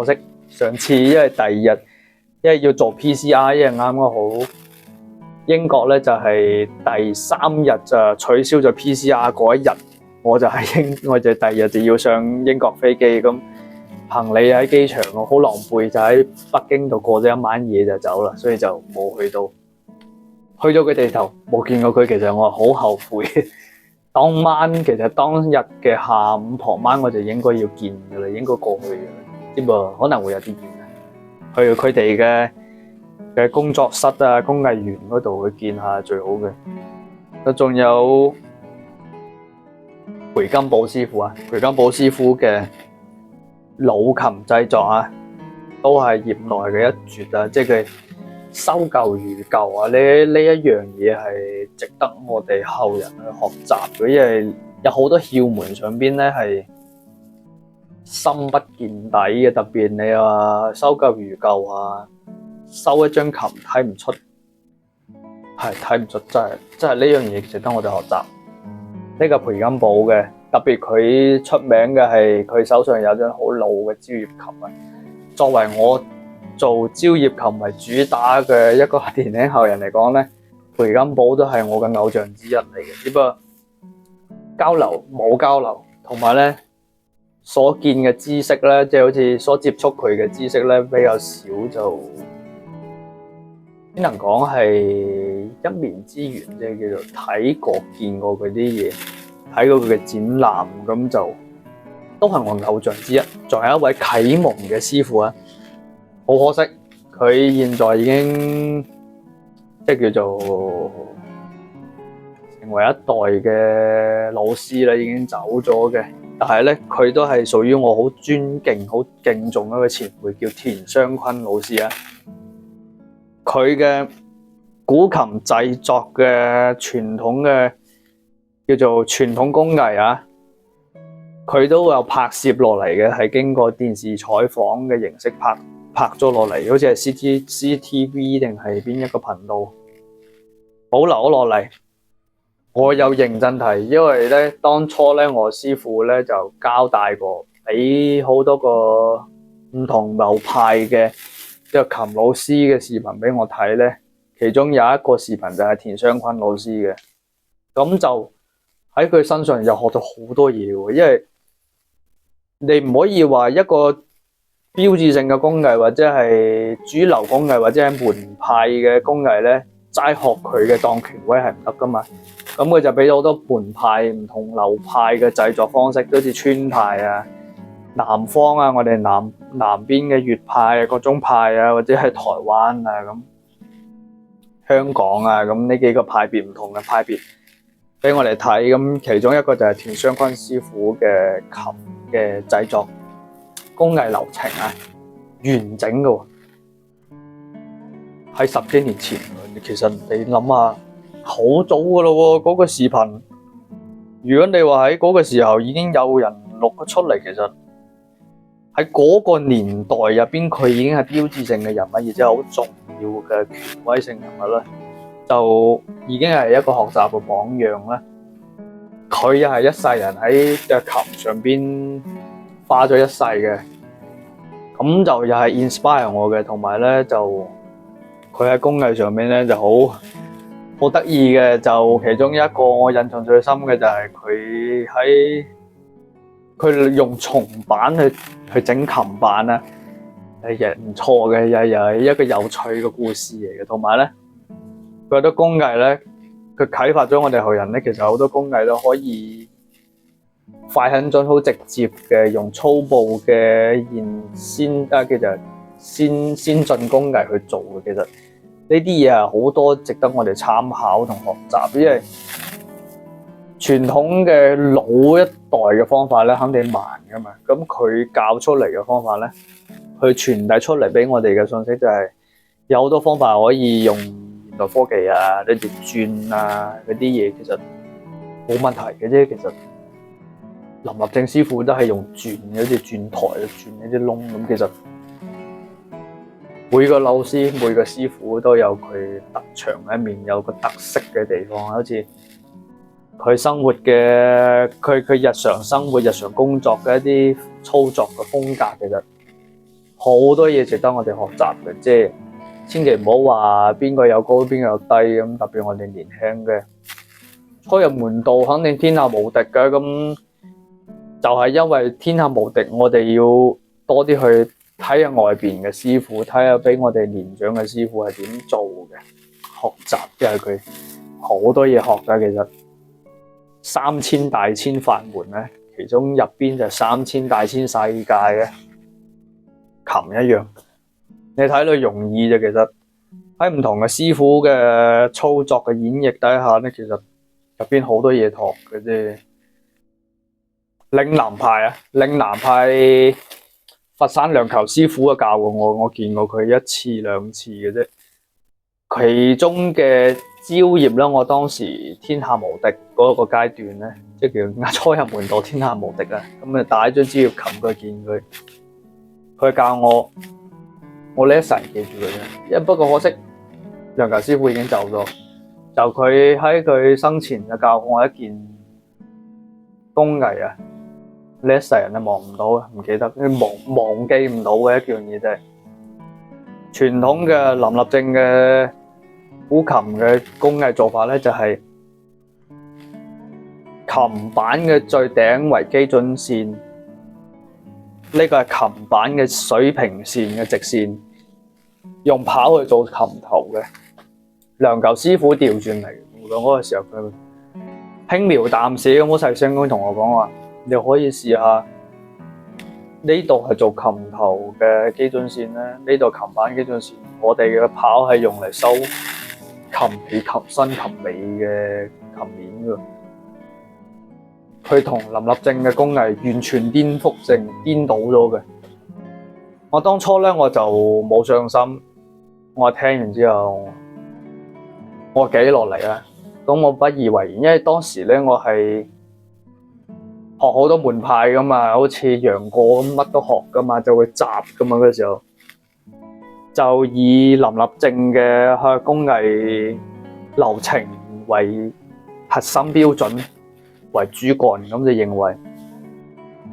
可惜上次因為第二日因為要做 PCR， 因為啱啱好英國咧就係第3日就取消咗 PCR 嗰一日。我就第二日就要上英國飛機，咁行李喺機場，我好狼狽，就喺北京度過咗一晚夜就走啦，所以就冇去到。去咗佢地頭冇見過佢，其實我好後悔。當日嘅下午傍晚我就應該要見噶啦，應該過去嘅，只不過可能會有啲遠啊。去佢哋嘅工作室啊、工藝園嗰度去見下最好嘅。仲有裴金寶師傅啊，裴金寶師傅嘅老琴製作啊，都係業內嘅一絕啊！即係佢修舊如舊啊，呢一樣嘢係值得我哋後人去學習嘅，因為有好多竅門上邊咧係深不見底嘅，特別你話修舊如舊啊，修一張琴睇唔出，真係呢樣嘢值得我哋學習。呢個裴金寶嘅，特別佢出名嘅係佢手上有張好老嘅蕉葉琴啊。作為我做蕉葉琴為主打嘅一個年輕後人嚟講咧，裴金寶都係我嘅偶像之一嚟嘅。只不過冇交流，同埋咧所見嘅知識咧，即係好似所接觸佢嘅知識咧比較少，就只能講係一面之緣，即係叫做見過佢啲嘢，睇過佢嘅展覽，咁就都係我偶像之一，仲有一位啟蒙嘅師傅啊。好可惜，佢現在已經即係叫做成為一代嘅老師啦，已經走咗嘅。但係咧，佢都係屬於我好尊敬、好敬重一個前輩，叫田雙坤老師啊。佢嘅古琴製作嘅傳統嘅叫做傳統工藝啊，佢都有拍攝落嚟嘅，係經過電視採訪嘅形式拍咗落嚟，好似係 CCTV 定係邊一個頻道保留咗落嚟。我有認真睇，因為咧當初咧我師傅咧就交代過，俾好多個唔同流派嘅即係琴老師嘅視頻俾我睇咧，其中有一個視頻就係田雙坤老師嘅，咁就喺佢身上又學到好多嘢喎。因為你唔可以話一個標誌性嘅工藝或者係主流工藝或者係門派嘅工藝咧，齋學佢嘅當權威係唔得噶嘛。咁佢就俾咗好多門派唔同流派嘅製作方式，好似川派啊、南方啊、我哋南邊嘅粵派啊、各種派啊，或者係台灣啊咁、香港啊咁呢幾個派別唔同嘅派別俾我哋睇。咁其中一個就係田雙坤師傅嘅琴嘅製作工藝流程啊，完整嘅喎，喺10幾年前。其實你諗下，好早嘅咯喎，嗰個視頻。如果你話喺嗰個時候已經有人錄咗出嚟，其實喺嗰個年代入邊，佢已經係標誌性嘅人物，而且好重要嘅權威性人物啦，就已經係一個學習嘅榜樣啦。佢又係一世人喺隻琴上邊花咗一世嘅，咁就又係 inspire 我嘅，同埋咧就佢喺工藝上面咧就好得意嘅。就其中一個我印象最深嘅就係佢用松板去整琴板啊，係唔錯嘅，又係一個有趣嘅故事嚟嘅。同埋咧，佢好多工藝咧，佢啟發咗我哋後人咧，其實好多工藝都可以快狠準好直接嘅，用粗暴嘅叫做先進工藝去做嘅。其實呢啲嘢係好多值得我哋參考同學習，因為傳統嘅老一代嘅方法咧，肯定慢噶嘛。咁佢教出嚟嘅方法咧，去傳遞出嚟俾我哋嘅信息就係有好多方法可以用現代科技啊，跟住轉啊嗰啲嘢，其實冇問題嘅啫。其實林立正師傅都係用轉，好似轉台轉一啲窿咁。其實每個老師每個師傅都有佢特長嘅一面，有個特色嘅地方，好似佢生活嘅佢日常生活日常工作嘅一啲操作嘅風格，其實好多嘢值得我哋學習嘅。即係千祈唔好話邊個有高邊個有低咁，特別我哋年輕嘅初入門道，肯定天下無敵嘅。咁就係因為天下無敵，我哋要多啲去睇下外邊嘅師傅，睇下比我哋年長嘅師傅係點做嘅，學習。因為佢好多嘢學㗎。其實3000大千法門咧，其中入邊就3000大千世界嘅琴一樣。你睇到容易就，其實喺唔同嘅師傅嘅操作嘅演繹底下咧，其實入邊好多嘢學嘅啫。嶺南派啊，嶺南派佛山梁球師傅嘅教過我見過佢1次2次嘅啫。其中嘅招業咧，我當時天下無敵嗰個階段咧，即係叫初入門道天下無敵啊。咁啊帶咗招業琴佢見佢，佢教我呢一世記住佢嘅。因為不過可惜梁球師傅已經走咗，就佢喺佢生前就教我一件工藝啊，呢一世人都忘唔到，唔記得，忘記唔到嘅一樣嘢，就係傳統嘅林立正嘅古琴嘅工藝做法咧，就係琴板嘅最頂為基準線，呢個係琴板嘅水平線嘅直線，用刨去做琴頭嘅。梁球師傅調轉嚟，嗰個時候佢輕描淡寫咁好細聲咁同我講話，你可以試下呢度係做琴頭嘅基準線咧，呢度琴板基準線，我哋嘅刨係用嚟收琴尾、琴身、琴尾嘅琴面㗎。佢同林立正嘅工藝完全顛倒咗嘅。我當初咧我就冇上心，我聽完之後，我記落嚟啦。咁我不以為然，因為當時咧我係學好多門派噶嘛，好似楊過咁乜都學噶嘛，就會雜噶嘛。嗰時候就以林立正嘅工藝流程為核心標準為主幹，咁就認為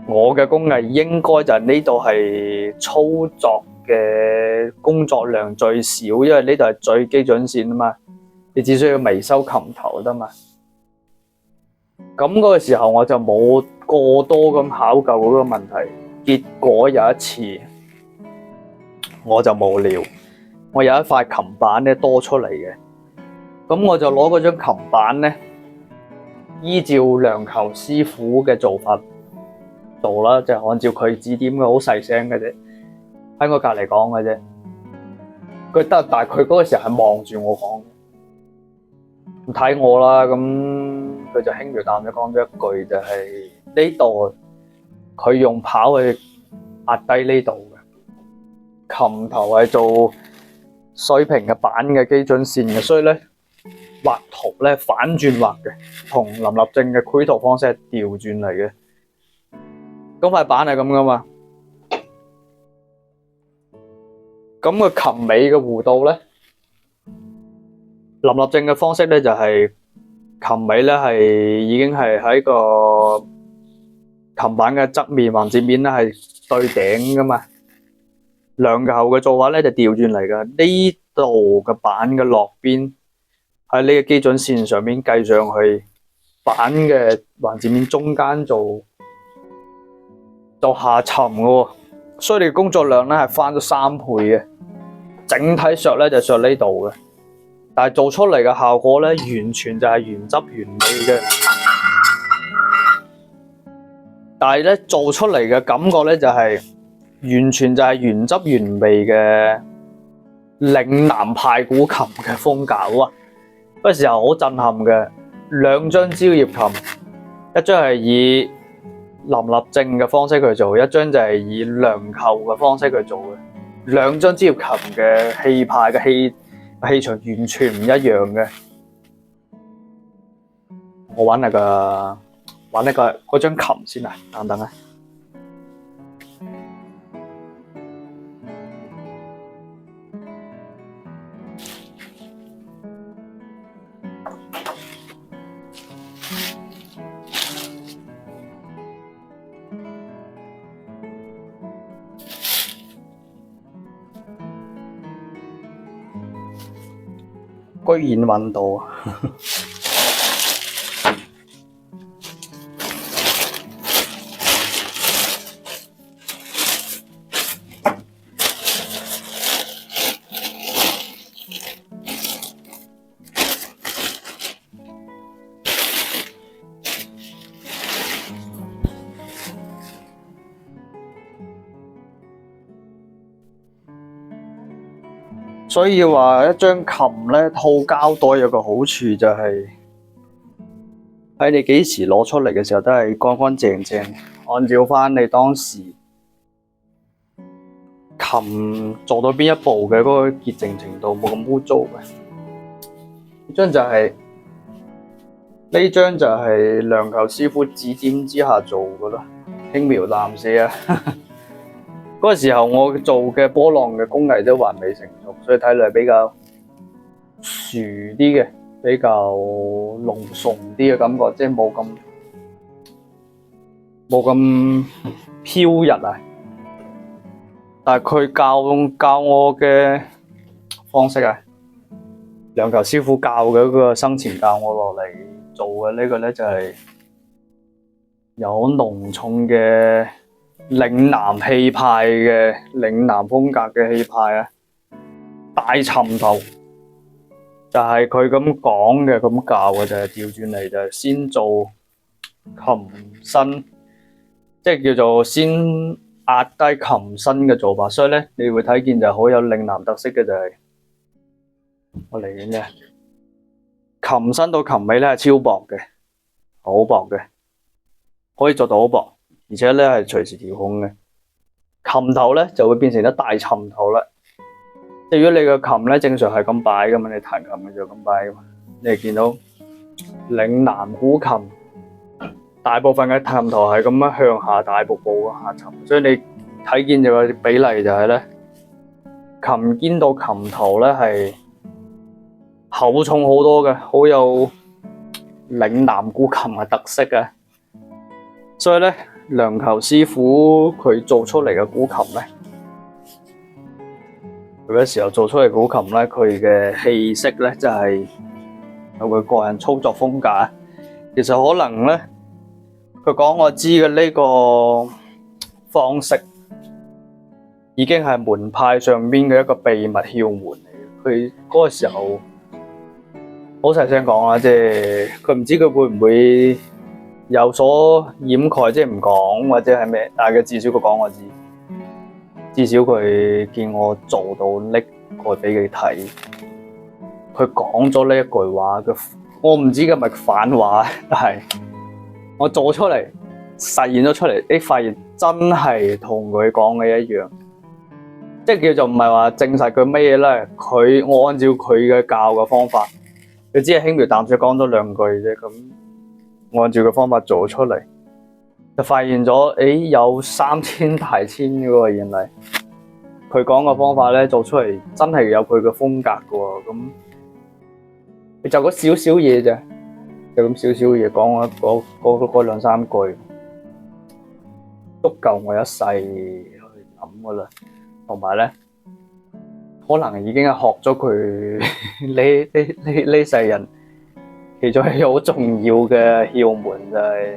我嘅工藝應該就係呢度係操作嘅工作量最少，因為呢度係最基準線啊嘛，你只需要微修琴頭得嘛。咁嗰個時候我就冇過多咁考究嗰個問題，結果有一次我就無聊，我有一塊琴板咧多出嚟嘅，咁我就攞嗰張琴板咧，依照梁球師傅嘅做法做啦，就係按照佢指點嘅，好細聲嘅啫，喺我隔離講嘅啫。佢得，但係佢嗰個時候係望住我講，唔睇我啦。咁佢就輕描淡寫講咗一句，就係呢度佢用刨去壓低呢度嘅琴頭係做水平嘅板嘅基準線嘅，所以咧畫圖咧反轉畫嘅，同林立正嘅繪圖方式係調轉嚟嘅。咁塊板係咁噶嘛？咁個琴尾嘅弧度咧，林立正嘅方式咧就係琴尾咧係已經係喺個琴板嘅側面橫截面咧係對頂噶嘛。梁球嘅做法咧就調轉嚟噶，呢度嘅板嘅落邊喺呢個基準線上面計上去，板嘅橫截面中間做下沉嘅喎，所以你嘅工作量咧係翻咗3倍嘅。整體削咧就削呢度嘅，但係做出嚟嘅效果咧完全就係原汁原味嘅。但係咧做出嚟嘅感覺咧就係完全就係原汁原味嘅嶺南派古琴嘅風格哇！嗰時候好震撼嘅，兩張蕉葉琴，一張係以林立正嘅方式去做，一張就係以梁球嘅方式去做嘅。兩張蕉葉琴嘅氣派嘅氣場完全唔一樣嘅。我玩嗰張琴先啊，等等啊。居然揾到啊！所以話一張琴咧套膠袋有個好處就係喺你幾時攞出嚟嘅時候都係乾乾淨淨，按照翻你當時琴做到邊一步嘅嗰個潔淨程度，冇咁污糟嘅。呢張就係梁球師傅指點之下做嘅咯，輕描淡寫啊。嗰個時候我做嘅波浪嘅工藝都還未成熟，所以睇嚟比較薯啲嘅，比較濃重啲嘅感覺，即係冇咁飄逸啊。但係佢教我嘅方式啊，梁球師傅教嘅嗰個生前教我落嚟做嘅呢個咧就係有濃重嘅嶺南氣派嘅嶺南風格嘅氣派啊，大沉頭就係佢咁講嘅，咁教嘅就係調轉嚟，就係先做琴身，即係叫做先壓低琴身嘅做法，所以咧你會睇見就好有嶺南特色嘅就係我嚟緊嘅琴身到琴尾咧係超薄嘅，好薄嘅，可以做到好薄，而且咧係隨時調控嘅。琴頭咧就會變成一大沉頭啦。即係如果你個琴咧正常係咁擺噶嘛，你彈琴嘅就咁擺噶嘛，你係見到嶺南古琴大部分嘅琴頭係咁樣向下大瀑布嘅下沉，所以你睇見就個比例就係咧，琴肩到琴頭咧係厚重好多嘅，好有嶺南古琴嘅特色嘅。所以咧，梁球師傅佢做出嚟嘅古琴咧，佢嘅時候做出嚟古琴咧，佢嘅氣息咧，就係有佢個人操作風格。其實可能咧，佢講我知嘅呢個方式，已經係門派上邊嘅一個秘密竅門嚟嘅。佢嗰個時候好細聲講啦，即係佢唔知佢會唔會有所掩蓋，即係唔講或者係咩，但係佢至少佢講我知。至少佢見我做到拎過俾佢睇，佢講咗呢一句話，我唔知佢係咪反話，但係我做出嚟實現咗出嚟，你發現真係同佢講嘅一樣，即係叫做唔係話證實佢乜嘢咧，我按照佢嘅教嘅方法，佢只係輕描淡寫講咗兩句啫，咁我按照佢方法做出嚟。就發現咗，有3000大千嘅喎，原來佢講嘅方法咧做出嚟真係有佢嘅風格嘅喎。咁你就嗰少少嘢啫，就咁少少嘢講嗰兩三句，足夠我一世去諗噶啦。同埋咧，可能已經係學咗佢呢世人其中一個好重要嘅竅門，就係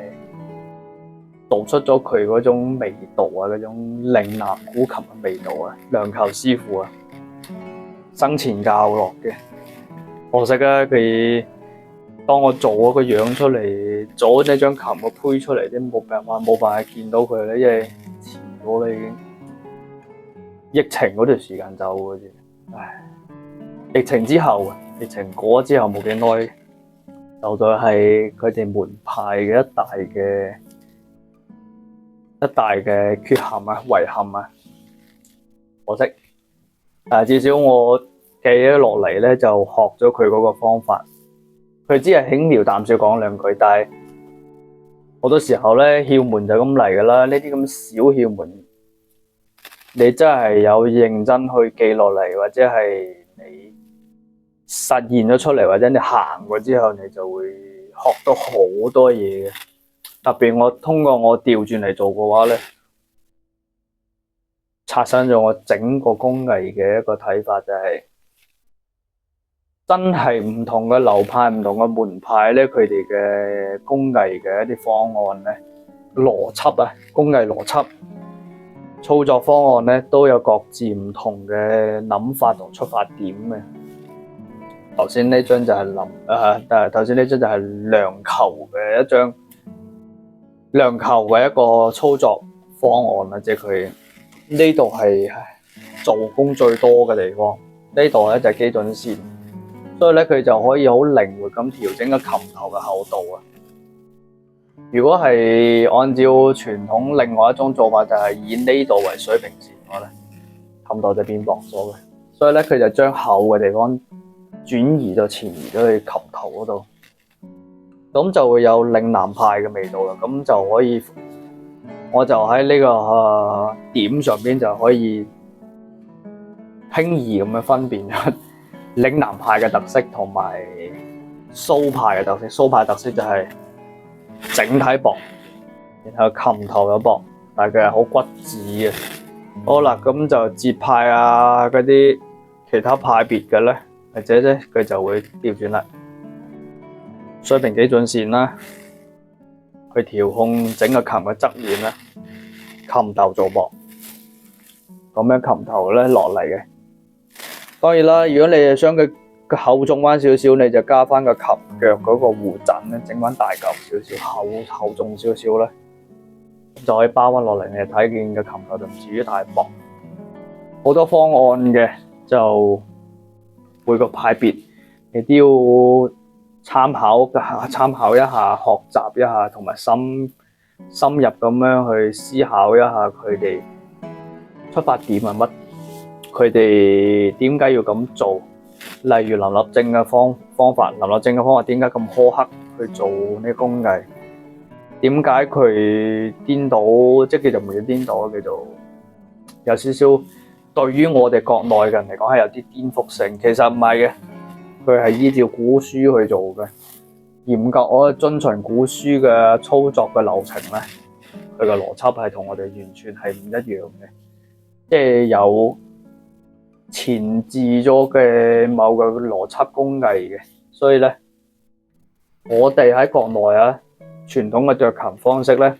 道出咗佢嗰種味道啊，嗰種嶺南古琴嘅味道啊，梁球師傅啊，生前教落嘅。可惜啊，佢當我做咗個樣出嚟，做咗呢張琴嘅胚出嚟，都冇辦法見到佢咧，因為遲咗啦已經。疫情嗰段時間走嘅啫，唉！疫情之後，疫情過咗之後冇幾耐，就係佢哋門派嘅一大嘅缺陷啊、遺憾啊，可惜。但係至少我記咗落嚟咧，就學咗佢嗰個方法。佢只係輕描淡寫講兩句，但係好多時候咧，竅門就咁嚟噶啦。呢啲咁小竅門，你真係有認真去記落嚟，或者係你實現咗出嚟，或者你行過之後，你就會學到好多嘢嘅。特別我通過我調轉嚟做嘅話咧，刷新咗我整個工藝嘅一個睇法，就係真係唔同嘅流派、唔同嘅門派咧，佢哋嘅工藝嘅一啲方案咧、邏輯啊、工藝邏輯、操作方案咧，都有各自唔同嘅諗法同出發點嘅。頭先呢張就係頭先呢張就係梁球嘅一張。梁球嘅一個操作方案啦，即係佢呢度係做工最多嘅地方，呢度咧就係基準線，所以咧佢就可以好靈活咁調整個琴頭嘅厚度啊。如果係按照傳統另外一種做法，就係以呢度為水平線嘅話咧，琴頭就變薄咗嘅，所以咧佢就將厚嘅地方轉移咗前移咗去琴頭嗰度。咁就會有嶺南派嘅味道啦，咁就可以，我就喺呢個點上邊就可以輕易咁樣分辨出嶺南派嘅特色同埋蘇派嘅特色。蘇派特色就係整體薄，然後琴頭又薄，但係佢係好骨子嘅。好啦，咁就節派啊嗰啲其他派別嘅咧，或者咧佢就會調轉啦。水平基準線啦，去調控整個琴嘅側面啦，琴頭做薄，咁樣琴頭咧落嚟嘅。當然啦，如果你係想佢厚重翻少少，你就加翻個琴腳嗰個護枕咧，整翻大嚿少少，厚重少少咧，咁就可以包翻落嚟，你睇見嘅琴頭就唔至於太薄。好多方案嘅就每個派別你都要參考一下、學習一下，同埋深入咁樣去思考一下佢哋出發點係乜，佢哋點解要咁做？例如林立正嘅方法，林立正嘅方法點解咁苛刻去做呢個工藝？點解佢顛倒，即係叫做唔叫顛倒，叫做有少少對於我哋國內嘅人嚟講係有啲顛覆性。其實唔係嘅，佢係依照古書去做嘅，嚴格我遵循古書嘅操作嘅流程咧，佢嘅邏輯係同我哋完全係唔一樣嘅，即係有前置咗嘅某個邏輯工藝嘅，所以咧，我哋喺國內啊，傳統嘅斲琴方式咧，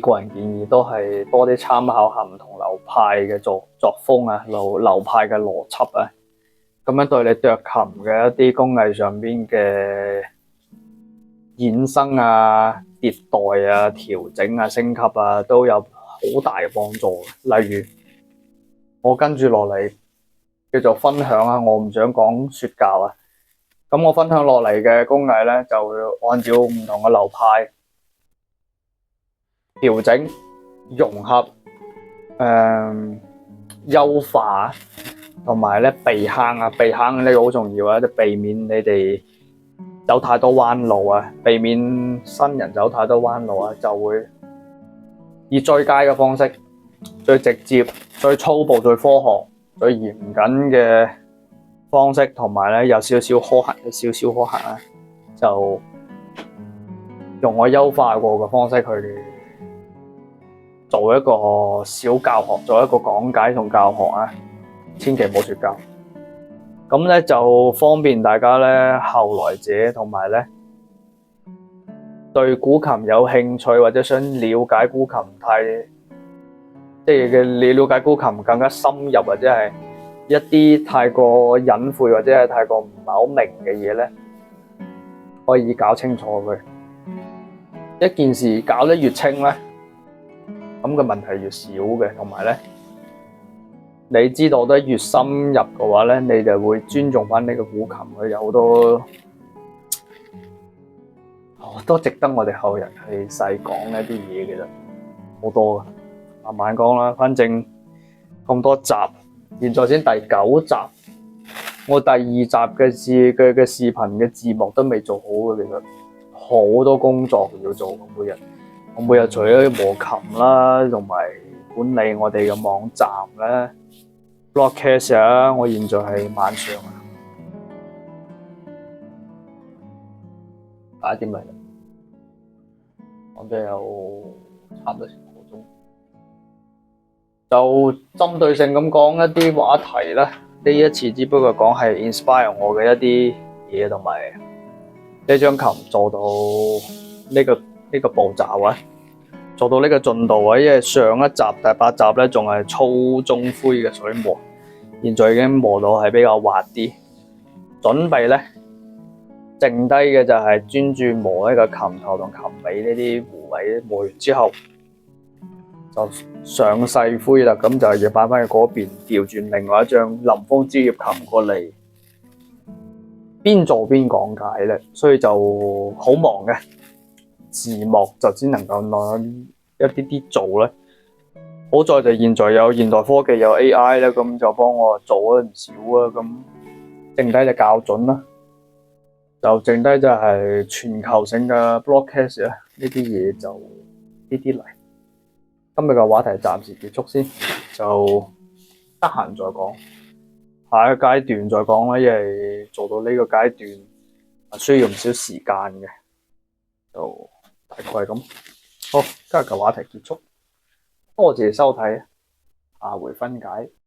個人建議都係多啲參考下唔同流派嘅作風啊，流派嘅邏輯啊，咁樣對你斲琴嘅一啲工藝上邊嘅衍生啊、迭代啊、調整啊、升級啊，都有好大嘅幫助。例如，我跟住落嚟叫做分享啊，我唔想講説教啊。咁我分享落嚟嘅工藝咧，就會按照唔同嘅流派調整、融合、優化，同埋咧避坑啊，避坑呢個好重要啊，就避免你哋走太多彎路啊，避免新人走太多彎路啊，就會以最佳嘅方式、最直接、最粗暴、最科學、最嚴謹嘅方式，同埋咧有少少苛刻啊，就用我優化過嘅方式去做一個小教學，做一個講解同教學啊，千祈唔好説教。咁咧就方便大家咧後來者同埋咧對古琴有興趣或者想了解古琴即係你了解古琴更加深入，或者係一啲太過隱晦或者係太過唔係好明嘅嘢咧，可以搞清楚佢。一件事搞得越清咧，咁個問題越少嘅，同埋咧，你知道得越深入嘅話咧，你就會尊重翻呢個古琴，佢有好多值得我哋後人去細講一啲嘢嘅啫，好多嘅，慢慢講啦。反正咁多集，現在先第9集，我第2集嘅視頻嘅字幕都未做好嘅，其實好多工作要做，每日除咗磨琴啦，同埋管理我哋嘅網站咧 broadcast 啊，我現在係晚上8點嚟啦，我哋有差唔多成個鐘，就針對性咁講一啲話題啦。呢一次只不過講係 inspire 我嘅一啲嘢，同埋呢張琴做到呢個步驟啊，做到呢個進度啊。因為上一集第8集咧仲係粗中灰嘅水磨，現在已經磨到係比較滑啲，準備咧剩低嘅就係專注磨呢個琴頭同琴尾呢啲弧位，磨完之後就上細灰啦，咁就要擺翻去嗰邊，調轉另外一張林峰枝葉琴過嚟，邊做邊講解咧，所以就好忙嘅。字幕就只能夠攞一啲做咧。好在就現在有現代科技有 AI 咧，咁就幫我做咗唔少啊。咁剩低就校準啦，就剩低就係全球性嘅 broadcast 啊，呢啲嘢就呢啲嚟。今日嘅話題暫時結束先，就得閒再講，下一個階段再講啦。因為做到呢個階段需要唔少時間嘅，就大概係咁。好，今日嘅話題結束，多謝收睇，下回分解。